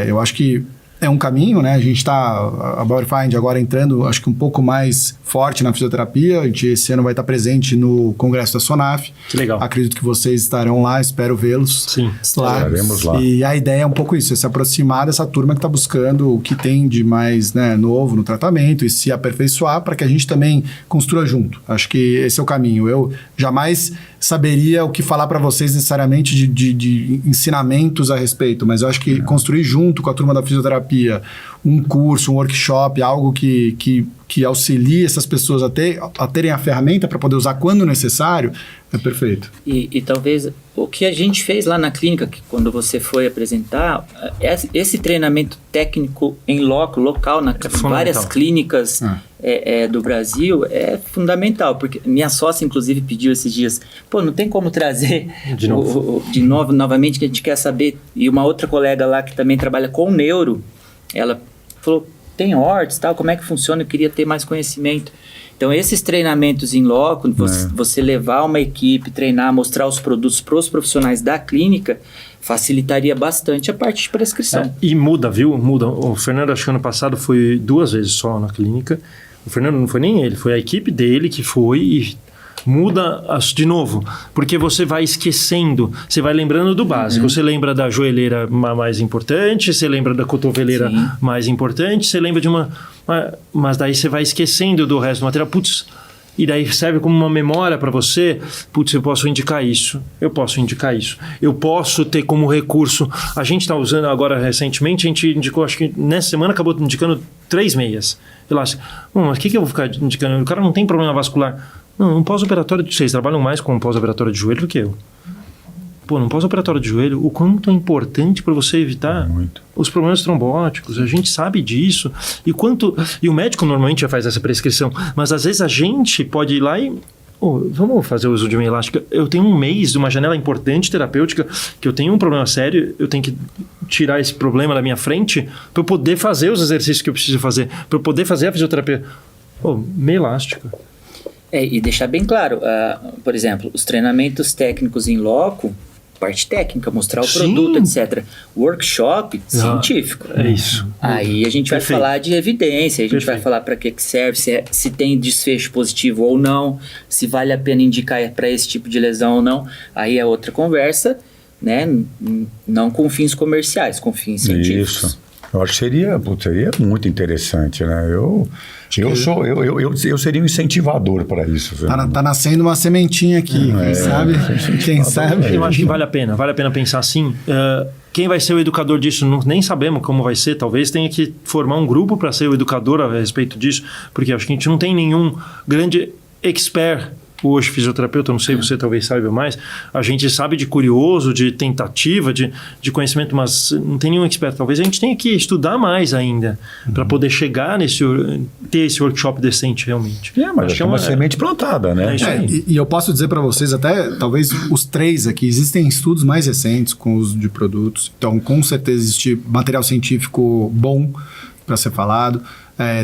Eu acho que é um caminho, né? A gente está, a Bauerfeind agora entrando, acho que um pouco mais forte na fisioterapia. A gente esse ano vai estar presente no congresso da SONAF. Que legal. Acredito que vocês estarão lá, espero vê-los. Sim, estaremos lá. E a ideia é um pouco isso, é se aproximar dessa turma que está buscando o que tem de mais, né, novo no tratamento e se aperfeiçoar para que a gente também construa junto. Acho que esse é o caminho. Eu jamais saberia o que falar para vocês necessariamente de ensinamentos a respeito, mas eu acho que construir junto com a turma da fisioterapia um curso, um workshop, algo que que auxilie essas pessoas a terem a ferramenta para poder usar quando necessário, é perfeito. E talvez o que a gente fez lá na clínica, que quando você foi apresentar, esse treinamento técnico em local, várias clínicas do Brasil, é fundamental, porque minha sócia, inclusive, pediu esses dias, não tem como trazer novamente, que a gente quer saber, e uma outra colega lá que também trabalha com neuro, ela falou, tem hortes, tal, como é que funciona, eu queria ter mais conhecimento. Então, esses treinamentos em loco, você levar uma equipe, treinar, mostrar os produtos para os profissionais da clínica, facilitaria bastante a parte de prescrição. E muda, viu? Muda. O Fernando, acho que ano passado foi 2 vezes só na clínica. O Fernando não foi nem ele, foi a equipe dele que foi e muda de novo, porque você vai esquecendo, você vai lembrando do básico, você lembra da joelheira mais importante, você lembra da cotoveleira mais importante, você lembra de mas daí você vai esquecendo do resto do material, e daí serve como uma memória para você, eu posso indicar isso, eu posso ter como recurso, a gente está usando agora recentemente, a gente indicou, acho que nessa semana acabou indicando 3 meias, eu acho, mas o que eu vou ficar indicando? O cara não tem problema vascular. Não, um pós-operatório, vocês trabalham mais com um pós-operatório de joelho do que eu. Num pós-operatório de joelho, o quanto é importante para você evitar os problemas trombóticos, a gente sabe disso. E o médico normalmente já faz essa prescrição, mas às vezes a gente pode ir lá e... vamos fazer o uso de uma elástica. Eu tenho um mês de uma janela importante terapêutica, que eu tenho um problema sério, eu tenho que tirar esse problema da minha frente para eu poder fazer os exercícios que eu preciso fazer, para eu poder fazer a fisioterapia. Meia elástica. E deixar bem claro, por exemplo, os treinamentos técnicos em loco, parte técnica, mostrar o produto, etc. Workshop científico. É isso. Aí a gente vai falar de evidência, a gente vai falar para que serve, se tem desfecho positivo ou não, se vale a pena indicar para esse tipo de lesão ou não. Aí é outra conversa, né? Não com fins comerciais, com fins científicos. Isso. Eu acho que seria muito interessante, né? Eu seria um incentivador para isso. Tá nascendo uma sementinha aqui, quem sabe? Eu acho que vale a pena pensar assim. Quem vai ser o educador disso? Nem sabemos como vai ser. Talvez tenha que formar um grupo para ser o educador a respeito disso, porque acho que a gente não tem nenhum grande expert hoje, fisioterapeuta, não sei, você talvez saiba mais, a gente sabe de curioso, de tentativa, de conhecimento, mas não tem nenhum expert. Talvez a gente tenha que estudar mais ainda para poder chegar ter esse workshop decente realmente. Mas é uma semente plantada, né? E eu posso dizer para vocês, até talvez os 3 aqui, existem estudos mais recentes com o uso de produtos, então com certeza existe material científico bom para ser falado.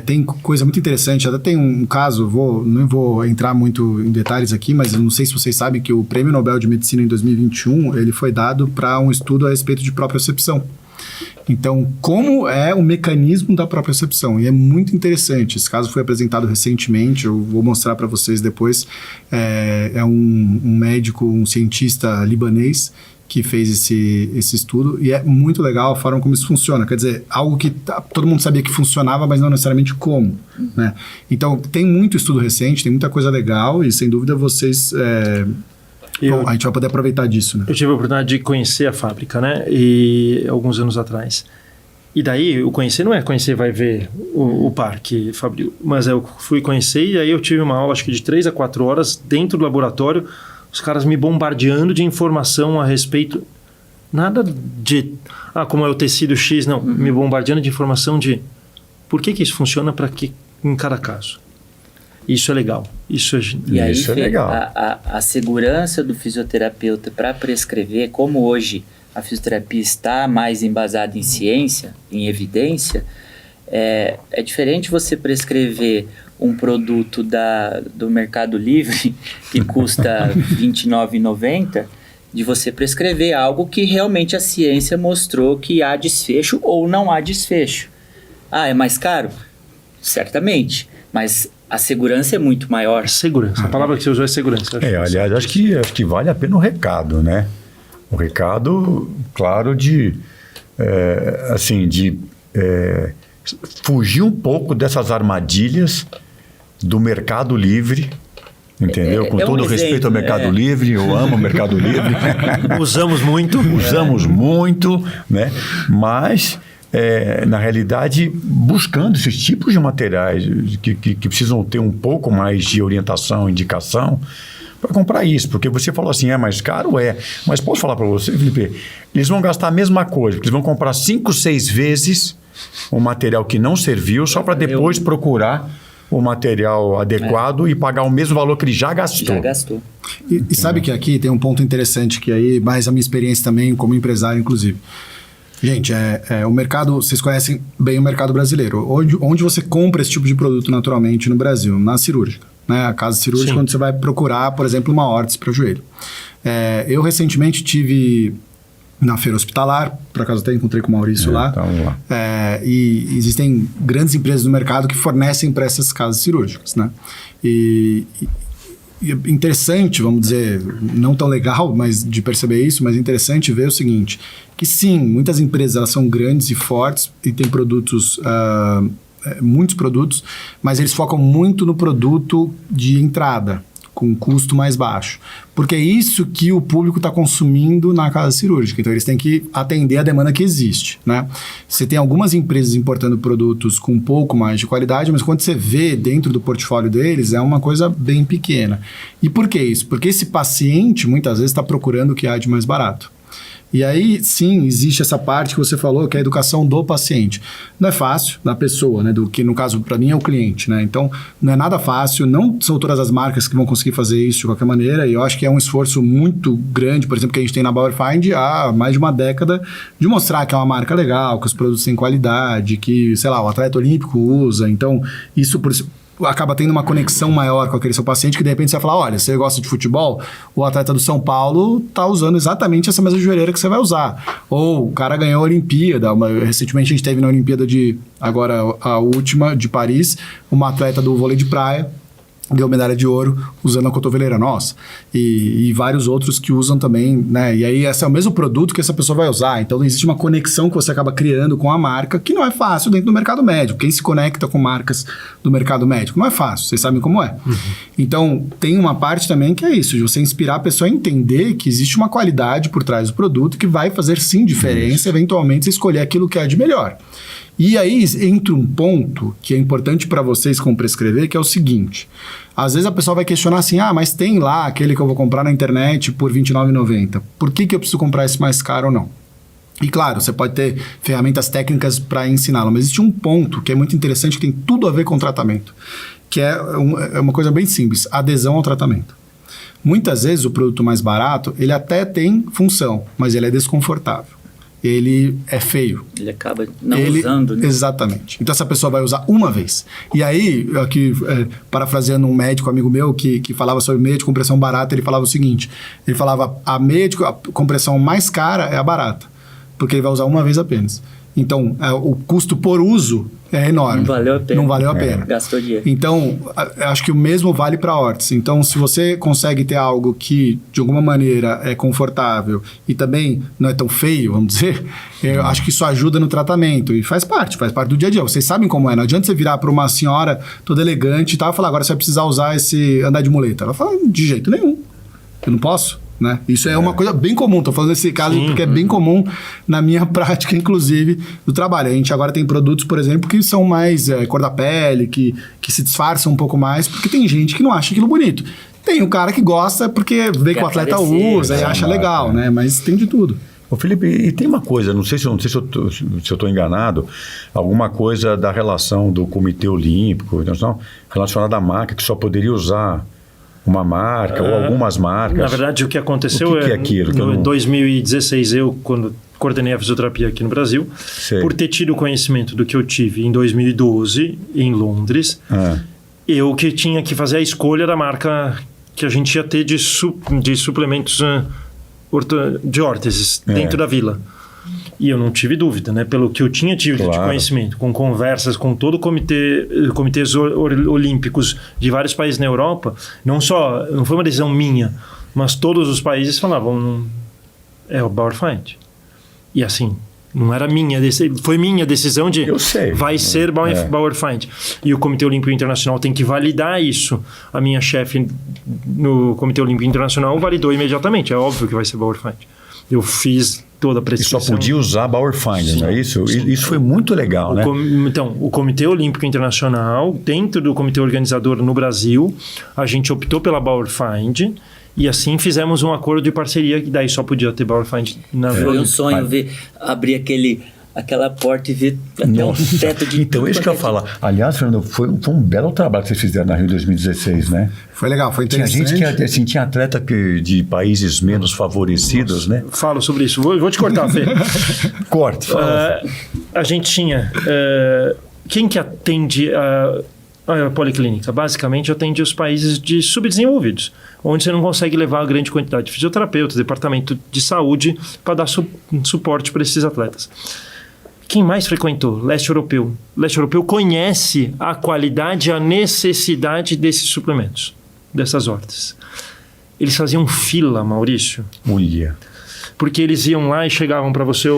Tem coisa muito interessante, até tem um caso, não vou entrar muito em detalhes aqui, mas eu não sei se vocês sabem que o Prêmio Nobel de Medicina em 2021, ele foi dado para um estudo a respeito de propriocepção. Então, como é o mecanismo da propriocepção? E é muito interessante, esse caso foi apresentado recentemente, eu vou mostrar para vocês depois, é um médico, um cientista libanês, que fez esse estudo, e é muito legal a forma como isso funciona, quer dizer, algo que todo mundo sabia que funcionava, mas não necessariamente como, né? Então, tem muito estudo recente, tem muita coisa legal, e sem dúvida vocês... a gente vai poder aproveitar disso, né? Eu tive a oportunidade de conhecer a fábrica, né? E alguns anos atrás. E daí, o conhecer não é conhecer, vai ver o parque fabril, mas eu fui conhecer, e aí eu tive uma aula, acho que de 3 a 4 horas, dentro do laboratório, os caras me bombardeando de informação a respeito, nada de, como é o tecido X, não, me bombardeando de informação de por que isso funciona para que em cada caso. Isso é legal. Isso é legal. A segurança do fisioterapeuta para prescrever, como hoje a fisioterapia está mais embasada em ciência, em evidência, é diferente você prescrever um produto do Mercado Livre que custa R$ 29,90 de você prescrever algo que realmente a ciência mostrou que há desfecho ou não há desfecho. É mais caro? Certamente, mas a segurança é muito maior. Segurança, a palavra que você usou é segurança. Aliás, acho que vale a pena o recado, né? O recado, claro, fugir um pouco dessas armadilhas do Mercado Livre, entendeu? Com todo respeito ao Mercado Livre, eu amo o Mercado Livre. Usamos muito, né? Mas na realidade, buscando esses tipos de materiais que precisam ter um pouco mais de orientação, indicação, para comprar isso. Porque você falou assim, é mais caro? É. Mas posso falar para você, Felipe, eles vão gastar a mesma coisa, porque eles vão comprar 5, 6 vezes um material que não serviu, só para depois procurar o material adequado e pagar o mesmo valor que ele já gastou. Já gastou. E sabe que aqui tem um ponto interessante que aí, mais a minha experiência também como empresário, inclusive. Gente, o mercado, vocês conhecem bem o mercado brasileiro. Onde você compra esse tipo de produto naturalmente no Brasil? Na cirúrgica. Né? A casa cirúrgica, Sim. quando você vai procurar, por exemplo, uma órtese para joelho. Eu recentemente tive na feira hospitalar, por acaso até encontrei com o Maurício lá. Vamos lá. E existem grandes empresas no mercado que fornecem para essas casas cirúrgicas, né? E interessante, vamos dizer, não tão legal, mas de perceber isso, mas interessante ver o seguinte, que sim, muitas empresas elas são grandes e fortes e têm produtos, muitos produtos, mas eles focam muito no produto de entrada, com custo mais baixo. Porque é isso que o público está consumindo na casa cirúrgica. Então, eles têm que atender a demanda que existe, né? Você tem algumas empresas importando produtos com um pouco mais de qualidade, mas quando você vê dentro do portfólio deles, é uma coisa bem pequena. E por que isso? Porque esse paciente, muitas vezes, está procurando o que há de mais barato. E aí, sim, existe essa parte que você falou, que é a educação do paciente. Não é fácil, da pessoa, né? Que no caso, para mim, é o cliente, né? Então, não é nada fácil, não são todas as marcas que vão conseguir fazer isso de qualquer maneira, e eu acho que é um esforço muito grande, por exemplo, que a gente tem na Bauerfeind há mais de uma década, de mostrar que é uma marca legal, que os produtos têm qualidade, que, sei lá, o atleta olímpico usa. Então, isso acaba tendo uma conexão maior com aquele seu paciente, que de repente você vai falar, olha, você gosta de futebol, o atleta do São Paulo está usando exatamente essa mesma joelheira que você vai usar. Ou o cara ganhou a Olimpíada, recentemente a gente teve na Olimpíada agora a última, de Paris, uma atleta do vôlei de praia, deu medalha de ouro usando a cotoveleira nossa. E vários outros que usam também, né? E aí esse é o mesmo produto que essa pessoa vai usar. Então existe uma conexão que você acaba criando com a marca, que não é fácil dentro do mercado médico. Quem se conecta com marcas do mercado médico não é fácil, vocês sabem como é. Então tem uma parte também que é isso, de você inspirar a pessoa a entender que existe uma qualidade por trás do produto que vai fazer sim diferença, eventualmente você escolher aquilo que é de melhor. E aí entra um ponto que é importante para vocês como prescrever, que é o seguinte. Às vezes a pessoa vai questionar assim, mas tem lá aquele que eu vou comprar na internet por R$ 29,90. Por que eu preciso comprar esse mais caro ou não? E claro, você pode ter ferramentas técnicas para ensiná-lo, mas existe um ponto que é muito interessante, que tem tudo a ver com o tratamento, que é uma coisa bem simples, adesão ao tratamento. Muitas vezes o produto mais barato, ele até tem função, mas ele é desconfortável. Ele é feio. Ele acaba não usando, né? Exatamente. Então, essa pessoa vai usar uma vez. E aí, aqui, parafraseando um médico amigo meu que falava sobre meia de compressão barata, ele falava o seguinte, ele falava, a compressão mais cara é a barata, porque ele vai usar uma vez apenas. Então, o custo por uso é enorme. Não valeu a pena. Não valeu a pena. Gastou dinheiro. Então, acho que o mesmo vale para a órtese. Então, se você consegue ter algo que, de alguma maneira, é confortável e também não é tão feio, vamos dizer, eu acho que isso ajuda no tratamento. E faz parte do dia a dia. Vocês sabem como é. Não adianta você virar para uma senhora toda elegante e tal, e falar, agora você vai precisar usar andar de muleta. Ela fala, de jeito nenhum. Eu não posso. Né? Isso é uma coisa bem comum, estou falando desse caso porque é bem comum na minha prática, inclusive, do trabalho. A gente agora tem produtos, por exemplo, que são mais cor da pele, que se disfarçam um pouco mais, porque tem gente que não acha aquilo bonito. Tem o cara que gosta porque vê que o atleta usa e acha legal, né? Mas tem de tudo. Ô Felipe, e tem uma coisa, não sei se eu estou enganado, alguma coisa da relação do Comitê Olímpico relacionada à marca que só poderia usar uma marca ou algumas marcas. Na verdade, o que aconteceu é aquilo? Em 2016, quando coordenei a fisioterapia aqui no Brasil, por ter tido conhecimento do que eu tive em 2012, em Londres, eu que tinha que fazer a escolha da marca que a gente ia ter de suplementos de órteses dentro da vila. E eu não tive dúvida, né? Pelo que eu tinha tido de conhecimento, com conversas com todo o comitês olímpicos de vários países na Europa, não foi uma decisão minha, mas todos os países falavam, é o Bauerfeind. E assim, não era minha decisão, foi minha decisão de vai ser Bauerfeind. E o Comitê Olímpico Internacional tem que validar isso. A minha chefe no Comitê Olímpico Internacional validou imediatamente, é óbvio que vai ser Bauerfeind. Eu fiz toda a E prescrição. só podia usar Bauer Feind, não é isso? Isso foi muito legal, né? Então, o Comitê Olímpico Internacional, dentro do comitê organizador no Brasil, a gente optou pela Bauer Feind e assim fizemos um acordo de parceria que daí só podia ter Bauer Feind na Foi um sonho ver, abrir aquela porta e ver até um teto de... Então, isso que eu ia falar. Aliás, Fernando, foi um belo trabalho que vocês fizeram na Rio 2016, né? Foi legal, foi Tinha interessante. gente que assim, tinha atleta de países menos favorecidos, né? Falo sobre isso. Vou te cortar, Fê. Corte, fala. A gente tinha... quem que atende a policlínica? Basicamente, atende os países subdesenvolvidos, onde você não consegue levar a grande quantidade de fisioterapeutas, departamento de saúde, para dar suporte para esses atletas. Quem mais frequentou? Leste europeu. Leste europeu conhece a qualidade e a necessidade desses suplementos, dessas hortas. Eles faziam fila, Maurício, Mulher. porque eles iam lá e chegavam para você,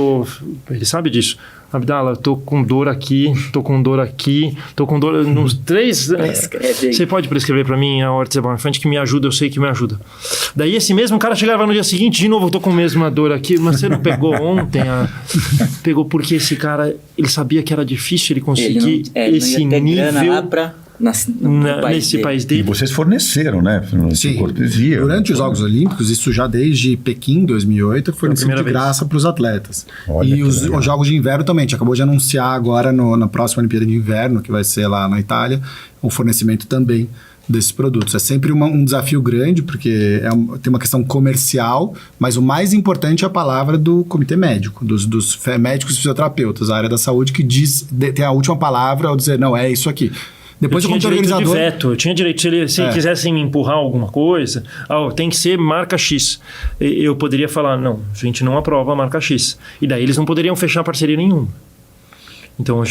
ele sabe disso, Abdala, tô com dor aqui, tô com dor nos 3... Prescreve aí. Você pode prescrever para mim a horta Bauer Feind que me ajuda, eu sei que me ajuda. Daí esse mesmo cara chegava no dia seguinte, de novo, eu tô com a mesma dor aqui, mas você não pegou ontem? Pegou porque esse cara, ele sabia que era difícil ele conseguir esse não ia ter grana nível lá pra, nesse país E dele. vocês forneceram, né? Sim, Cortesia. durante os Jogos Olímpicos, isso já desde Pequim, 2008, foi fornecido de graça para os atletas. Olha E que os legal. Jogos de Inverno também, a gente acabou de anunciar agora na próxima Olimpíada de Inverno, que vai ser lá na Itália, o fornecimento também desses produtos. É sempre um desafio grande, porque tem uma questão comercial, mas o mais importante é a palavra do comitê médico, dos médicos e fisioterapeutas, a área da saúde, que tem a última palavra ao dizer, não, é isso aqui. Depois eu o tinha comitê direito organizador... de veto, eu tinha direito, se ele quisesse me empurrar alguma coisa, tem que ser marca X. Eu poderia falar, não, a gente não aprova a marca X. E daí eles não poderiam fechar parceria nenhuma. Então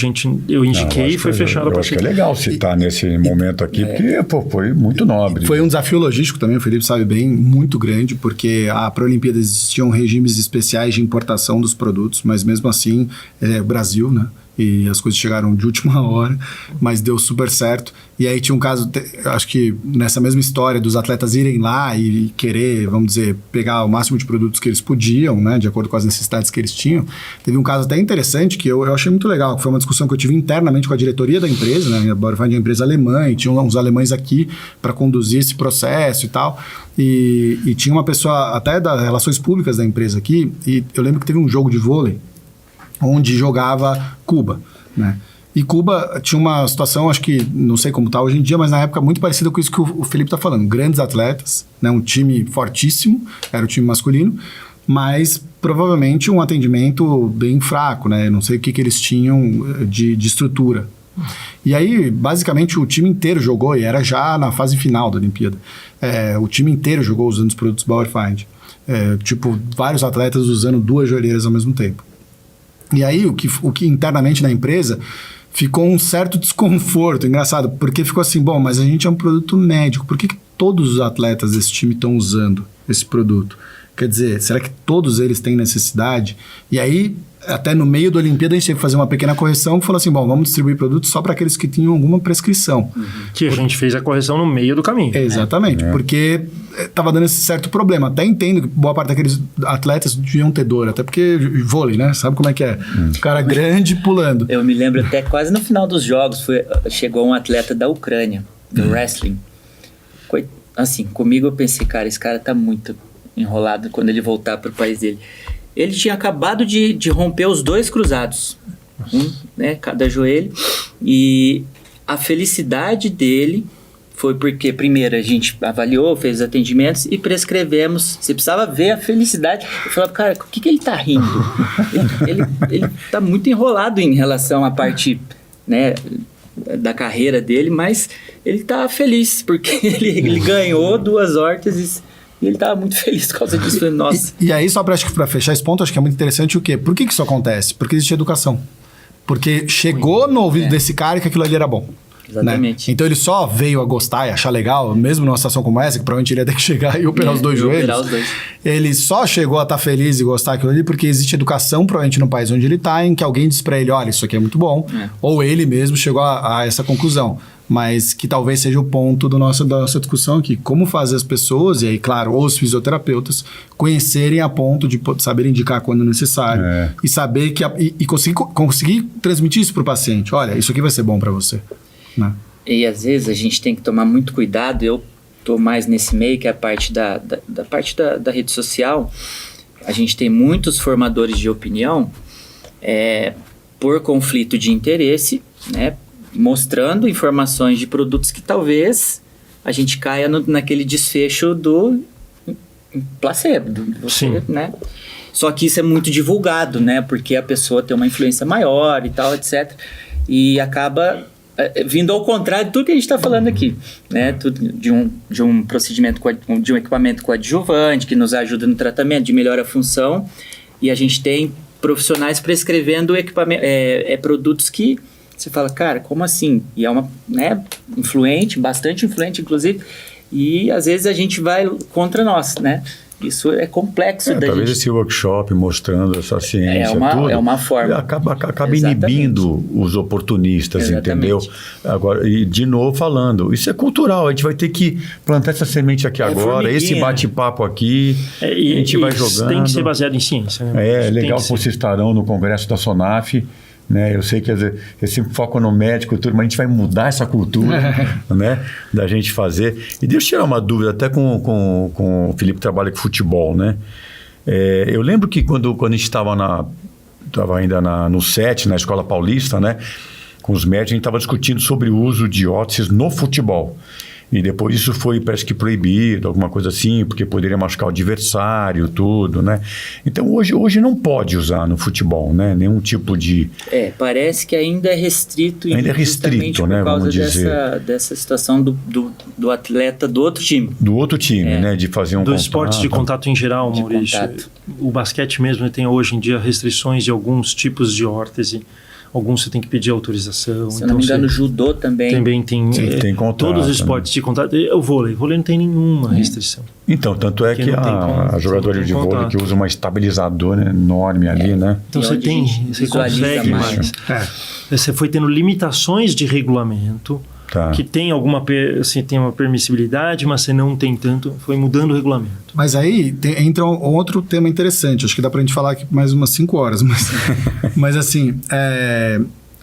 eu indiquei e foi fechada a Eu acho que é parceria. legal citar nesse momento aqui, porque foi muito nobre. Foi um desafio logístico também, o Felipe sabe bem, muito grande, porque a Pré-Olimpíada existiam regimes especiais de importação dos produtos, mas mesmo assim, Brasil, né? E as coisas chegaram de última hora, mas deu super certo. E aí tinha um caso, acho que nessa mesma história dos atletas irem lá e querer, vamos dizer, pegar o máximo de produtos que eles podiam, né, de acordo com as necessidades que eles tinham. Teve um caso até interessante que eu achei muito legal, que foi uma discussão que eu tive internamente com a diretoria da empresa, né, a Bauer Feind é uma empresa alemã, e tinha uns alemães aqui para conduzir esse processo e tal. E tinha uma pessoa até das relações públicas da empresa aqui, e eu lembro que teve um jogo de vôlei onde jogava Cuba, né? E Cuba tinha uma situação, acho que, não sei como está hoje em dia, mas na época muito parecida com isso que o Felipe está falando. Grandes atletas, né? Um time fortíssimo, era o time masculino, mas provavelmente um atendimento bem fraco, né? Não sei o que eles tinham de estrutura. E aí, basicamente, o time inteiro jogou, e era já na fase final da Olimpíada. O time inteiro jogou usando os produtos Bauer Feind. Vários atletas usando 2 joelheiras ao mesmo tempo. E aí, o que internamente na empresa ficou um certo desconforto, engraçado, porque ficou assim, bom, mas a gente é um produto médico, por que todos os atletas desse time estão usando esse produto? Quer dizer, será que todos eles têm necessidade? E aí, até no meio da Olimpíada, a gente teve que fazer uma pequena correção, que falou assim, bom, vamos distribuir produtos só para aqueles que tinham alguma prescrição. Que a gente fez a correção no meio do caminho. Exatamente, porque estava dando esse certo problema. Até entendo que boa parte daqueles atletas deviam ter dor, até porque vôlei, né? Sabe como é que é? O cara grande pulando. Eu me lembro até quase no final dos jogos, chegou um atleta da Ucrânia, do wrestling. Assim, comigo eu pensei, cara, esse cara tá muito enrolado quando ele voltar pro país dele. Ele tinha acabado de romper os 2 cruzados, né, cada joelho, e a felicidade dele foi porque, primeiro, a gente avaliou, fez os atendimentos e prescrevemos. Você precisava ver a felicidade. Eu falava, cara, o que ele tá rindo? Ele tá muito enrolado em relação à parte, né, da carreira dele, mas ele tá feliz, porque ele ganhou 2 hortas e ele estava muito feliz por causa disso. Nossa. E aí, só para fechar esse ponto, acho que é muito interessante o quê? Por que isso acontece? Porque existe educação. Porque chegou no ouvido desse cara que aquilo ali era bom. Exatamente. Né? Então ele só veio a gostar e achar legal, mesmo numa situação como essa, que provavelmente ele ia ter que chegar e operar os 2 joelhos. Operar os 2. Ele só chegou a estar feliz e gostar daquilo ali porque existe educação, provavelmente no país onde ele está, em que alguém diz para ele, olha, isso aqui é muito bom. Ou ele mesmo chegou a essa conclusão. mas que talvez seja o ponto da nossa discussão aqui. Como fazer as pessoas, e aí, claro, os fisioterapeutas, conhecerem a ponto de saber indicar quando necessário e saber que e conseguir transmitir isso para o paciente. Olha, isso aqui vai ser bom para você. Né? E às vezes a gente tem que tomar muito cuidado. Eu estou mais nesse meio, que é a parte da rede social. A gente tem muitos formadores de opinião por conflito de interesse, né? Mostrando informações de produtos que talvez a gente caia naquele desfecho do placebo. Sim. Né? Só que isso é muito divulgado, né? Porque a pessoa tem uma influência maior e tal, etc. E acaba vindo ao contrário de tudo que a gente está falando aqui, né? De um procedimento, de um equipamento coadjuvante que nos ajuda no tratamento, de melhora a função, e a gente tem profissionais prescrevendo produtos que você fala, cara, como assim? E é uma, né, bastante influente, inclusive, e às vezes a gente vai contra nós, né? Isso é complexo. Talvez esse workshop mostrando essa ciência, tudo, é uma forma. Acaba inibindo os oportunistas, Exatamente. entendeu? Agora, e de novo falando, isso é cultural, a gente vai ter que plantar essa semente aqui agora, esse bate-papo aqui, a gente vai jogando. Tem que ser baseado em ciência. Né? É legal que vocês estarão no congresso da SONAF, né? Eu sei que eu sempre foco no médico, tudo, mas a gente vai mudar essa cultura, né? Da gente fazer. E deixa eu tirar uma dúvida, até com o Felipe trabalha com futebol, né? Eu lembro que quando a gente estava ainda no SET, na Escola Paulista, né? Com os médicos, a gente estava discutindo sobre o uso de órteses no futebol. E depois isso foi, parece que proibido, alguma coisa assim, porque poderia machucar o adversário, tudo, né? Então, hoje não pode usar no futebol, né? Nenhum tipo de... Parece que ainda é restrito. Ainda é restrito, né? Vamos dizer. Dessa situação do atleta do outro time. Do outro time, né? De fazer um do esporte de contato em geral, Maurício. O basquete mesmo tem hoje em dia restrições de alguns tipos de órtese. Alguns você tem que pedir autorização. Se eu não me engano, o judô também. Também tem. Tem contato, todos os esportes de contato. O vôlei não tem nenhuma restrição. Então, tanto é que a jogadora de vôlei que usa uma estabilizadora enorme ali, né? Então você consegue mais. Você foi tendo limitações de regulamento. Que tem tem uma permissibilidade, mas você não tem tanto, foi mudando o regulamento. Mas aí entra outro tema interessante, acho que dá pra gente falar aqui mais umas 5 horas, mas assim,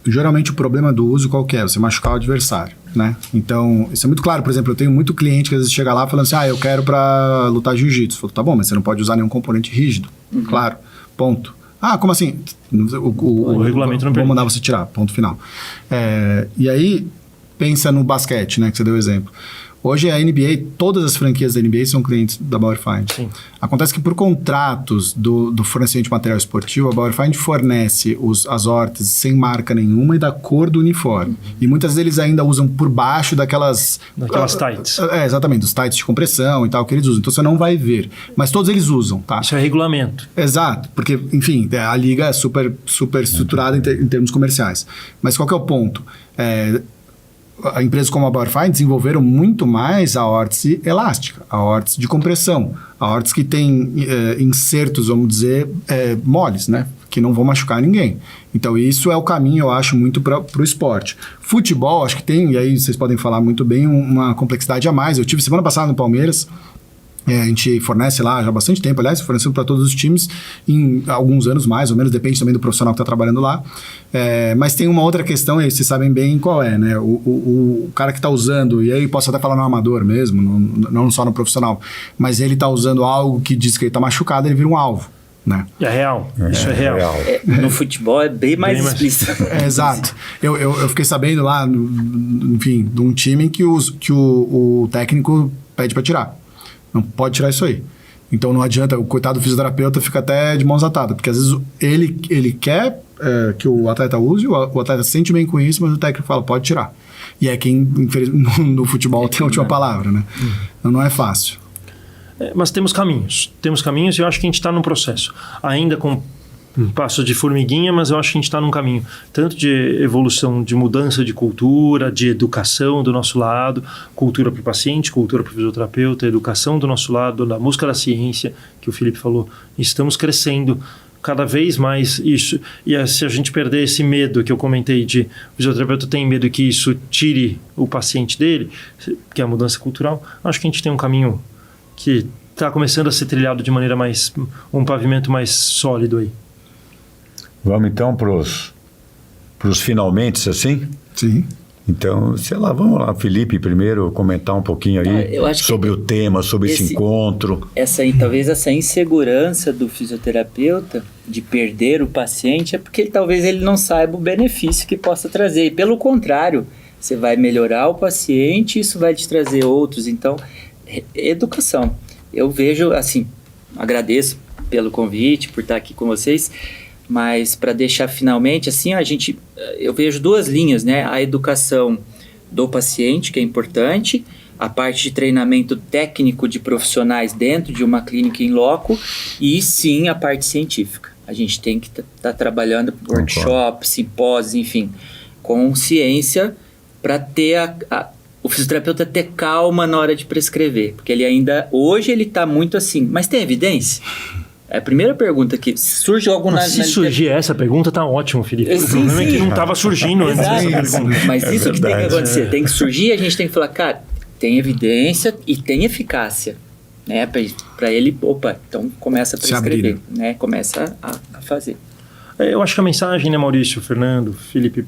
geralmente o problema do uso qual que é? Você machucar o adversário, né? Então, isso é muito claro, por exemplo, eu tenho muito cliente que às vezes chega lá falando assim, eu quero pra lutar jiu-jitsu. Eu falo, tá bom, mas você não pode usar nenhum componente rígido, claro, ponto. Como assim? O regulamento não permite. Vou mandar você tirar, ponto final. E aí, pensa no basquete, né, que você deu exemplo. Hoje a NBA, todas as franquias da NBA são clientes da Bauer Find. Sim. Acontece que por contratos do fornecimento de material esportivo, a Bauer Find fornece as órteses sem marca nenhuma e da cor do uniforme. E muitas deles ainda usam por baixo daquelas tights. Exatamente, os tights de compressão e tal que eles usam. Então você não vai ver. Mas todos eles usam, tá? Isso é regulamento. Exato, porque, enfim, a liga é super estruturada em termos comerciais. Mas qual que é o ponto? A empresa como a Bauer Find desenvolveram muito mais a órtese elástica, a órtese de compressão, a órtese que tem insertos, vamos dizer, moles, né? Que não vão machucar ninguém. Então isso é o caminho, eu acho, muito para o esporte. Futebol, acho que tem, e aí vocês podem falar muito bem, uma complexidade a mais. Eu tive semana passada no Palmeiras. A gente fornece lá já há bastante tempo, aliás, fornecendo para todos os times em alguns anos mais ou menos, depende também do profissional que está trabalhando lá. Mas tem uma outra questão, e vocês sabem bem qual é, né? O cara que está usando, e aí posso até falar no amador mesmo, não só no profissional, mas ele está usando algo que diz que ele está machucado, ele vira um alvo. Né? É real, isso é real. No futebol é bem mais explícito. Exato. Eu fiquei sabendo lá, enfim, de um time que o técnico pede para tirar. Não pode tirar isso aí. Então não adianta, o coitado do fisioterapeuta fica até de mãos atadas, porque às vezes ele quer que o atleta use, o atleta se sente bem com isso, mas o técnico fala, pode tirar. E é quem, no futebol, tem a última palavra, né? Então não é fácil. Mas temos caminhos e eu acho que a gente está num processo. Ainda com um passo de formiguinha, mas eu acho que a gente está num caminho tanto de evolução, de mudança de cultura, de educação do nosso lado, cultura para o paciente, cultura para o fisioterapeuta, educação do nosso lado, da música da ciência, que o Felipe falou. Estamos crescendo cada vez mais isso. E se a gente perder esse medo que eu comentei de o fisioterapeuta tem medo que isso tire o paciente dele, que é a mudança cultural, acho que a gente tem um caminho que está começando a ser trilhado de maneira mais... um pavimento mais sólido aí. Vamos então para os finalmente, assim? Sim. Então, sei lá, vamos lá, Felipe, primeiro comentar um pouquinho aí sobre o tema, sobre esse encontro. Talvez essa insegurança do fisioterapeuta de perder o paciente é porque talvez ele não saiba o benefício que possa trazer. E pelo contrário, você vai melhorar o paciente e isso vai te trazer outros. Então, educação. Eu vejo, assim, agradeço pelo convite, por estar aqui com vocês. Mas para deixar finalmente, assim, eu vejo duas linhas, né? A educação do paciente, que é importante, a parte de treinamento técnico de profissionais dentro de uma clínica em loco e sim a parte científica. A gente tem que estar trabalhando workshops, simpósios, enfim, com ciência para ter o fisioterapeuta ter calma na hora de prescrever, porque hoje ele está muito assim, mas tem evidência? É a primeira pergunta que surge alguma... Se surgir essa pergunta, tá ótimo, Felipe. O problema é que não estava surgindo antes dessa pergunta. Mas isso que tem que acontecer. Tem que surgir e a gente tem que falar, cara, tem evidência e tem eficácia. Né? Para ele, então começa a prescrever. Né? Começa a fazer. Eu acho que a mensagem, né, Maurício, Fernando, Felipe,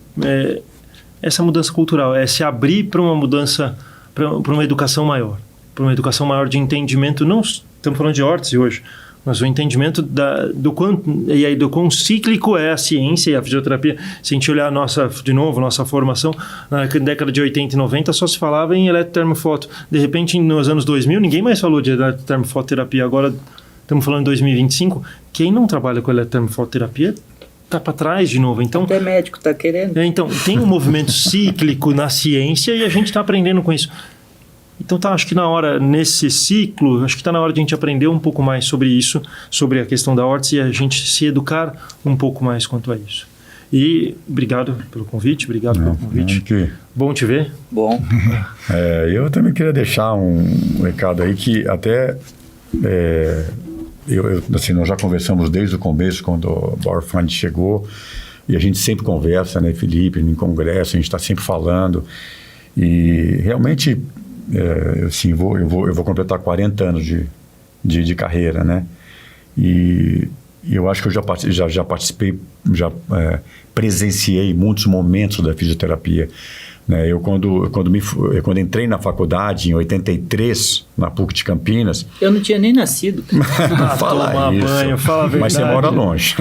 essa mudança cultural, é se abrir para uma mudança, para uma educação maior. Para uma educação maior de entendimento, não estamos falando de órtese hoje, mas o entendimento do quão cíclico é a ciência e a fisioterapia. Se a gente olhar nossa formação, na década de 80 e 90 só se falava em eletrotermofoto. De repente, nos anos 2000, ninguém mais falou de eletrotermofototerapia. Agora, estamos falando em 2025, quem não trabalha com eletrotermofototerapia está para trás de novo. Então, até médico está querendo. Então, tem um movimento cíclico na ciência e a gente está aprendendo com isso. Então acho que nesse ciclo, acho que está na hora de a gente aprender um pouco mais sobre isso, sobre a questão da órtese e a gente se educar um pouco mais quanto a isso. E obrigado pelo convite, Bom te ver. Bom. Eu também queria deixar um recado aí que até... nós já conversamos desde o começo, quando o Bauer Fund chegou, e a gente sempre conversa, né, Felipe, em congresso, a gente está sempre falando, e realmente... eu vou completar 40 anos de carreira, né? E eu acho que eu já participei, presenciei muitos momentos da fisioterapia. Né? Eu quando entrei na faculdade em 83, na PUC de Campinas... Eu não tinha nem nascido. Fala isso. Banho, fala a verdade. Mas você mora longe.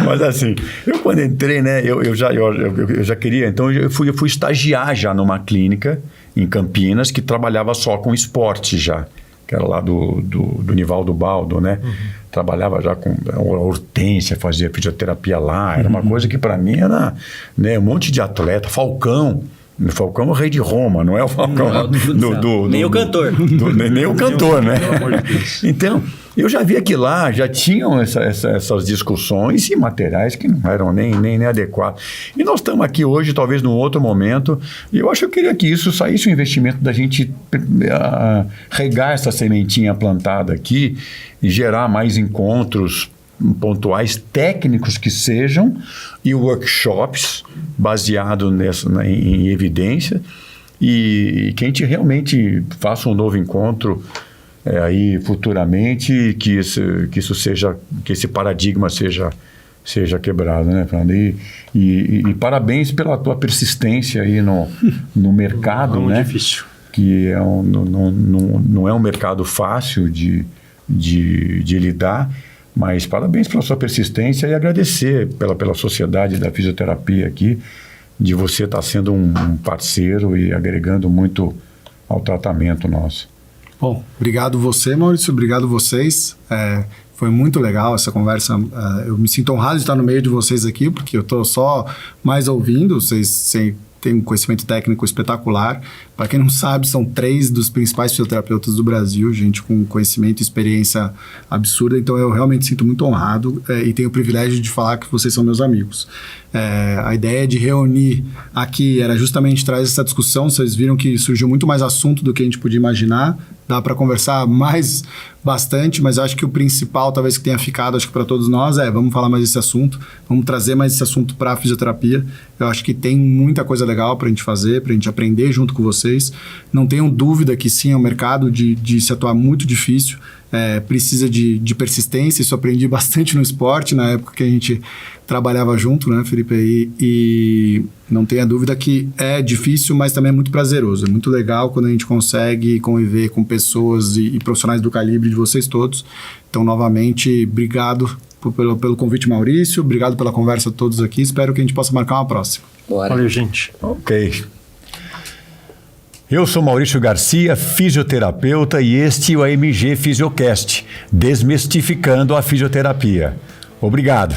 Mas assim, eu quando entrei, né, eu já queria... Então eu fui estagiar já numa clínica em Campinas que trabalhava só com esporte já. Que era lá do Nivaldo Baldo, né? Uhum. Trabalhava já com a Hortência, fazia fisioterapia lá. Era uma coisa que para mim era, né, um monte de atleta. Falcão é o rei de Roma, não é o Falcão nem o cantor. Nem o cantor, né? Então, eu já via que lá já tinham essas discussões e materiais que não eram nem adequados. E nós estamos aqui hoje, talvez num outro momento, e eu acho que eu queria que isso saísse o investimento da gente regar essa sementinha plantada aqui e gerar mais encontros pontuais, técnicos que sejam, e workshops baseados em evidência, e que a gente realmente faça um novo encontro aí futuramente, que esse paradigma seja quebrado, né, Fernando? E parabéns pela tua persistência aí no mercado, né? Difícil. Que não é um mercado fácil de lidar. Mas parabéns pela sua persistência e agradecer pela sociedade da fisioterapia aqui, de você estar sendo um parceiro e agregando muito ao tratamento nosso. Bom, obrigado você, Maurício, obrigado vocês. Foi muito legal essa conversa. Eu me sinto honrado de estar no meio de vocês aqui, porque eu estou só mais ouvindo. Vocês têm um conhecimento técnico espetacular. Para quem não sabe, são 3 dos principais fisioterapeutas do Brasil, gente com conhecimento e experiência absurda. Então, eu realmente sinto muito honrado e tenho o privilégio de falar que vocês são meus amigos. A ideia de reunir aqui era justamente trazer essa discussão. Vocês viram que surgiu muito mais assunto do que a gente podia imaginar. Dá para conversar mais bastante, mas acho que o principal, talvez que tenha ficado, acho que para todos nós, vamos falar mais desse assunto, vamos trazer mais esse assunto para a fisioterapia. Eu acho que tem muita coisa legal para a gente fazer, para a gente aprender junto com vocês. Não tenham dúvida que sim, é um mercado de se atuar muito difícil. Precisa de persistência. Isso aprendi bastante no esporte, na época que a gente trabalhava junto, né, Felipe? E não tenha dúvida que é difícil, mas também é muito prazeroso. É muito legal quando a gente consegue conviver com pessoas e profissionais do calibre de vocês todos. Então, novamente, obrigado pelo convite, Maurício. Obrigado pela conversa de todos aqui. Espero que a gente possa marcar uma próxima. Bora. Valeu, gente. Ok. Eu sou Maurício Garcia, fisioterapeuta, e este é o AMG Fisiocast, desmistificando a fisioterapia. Obrigado.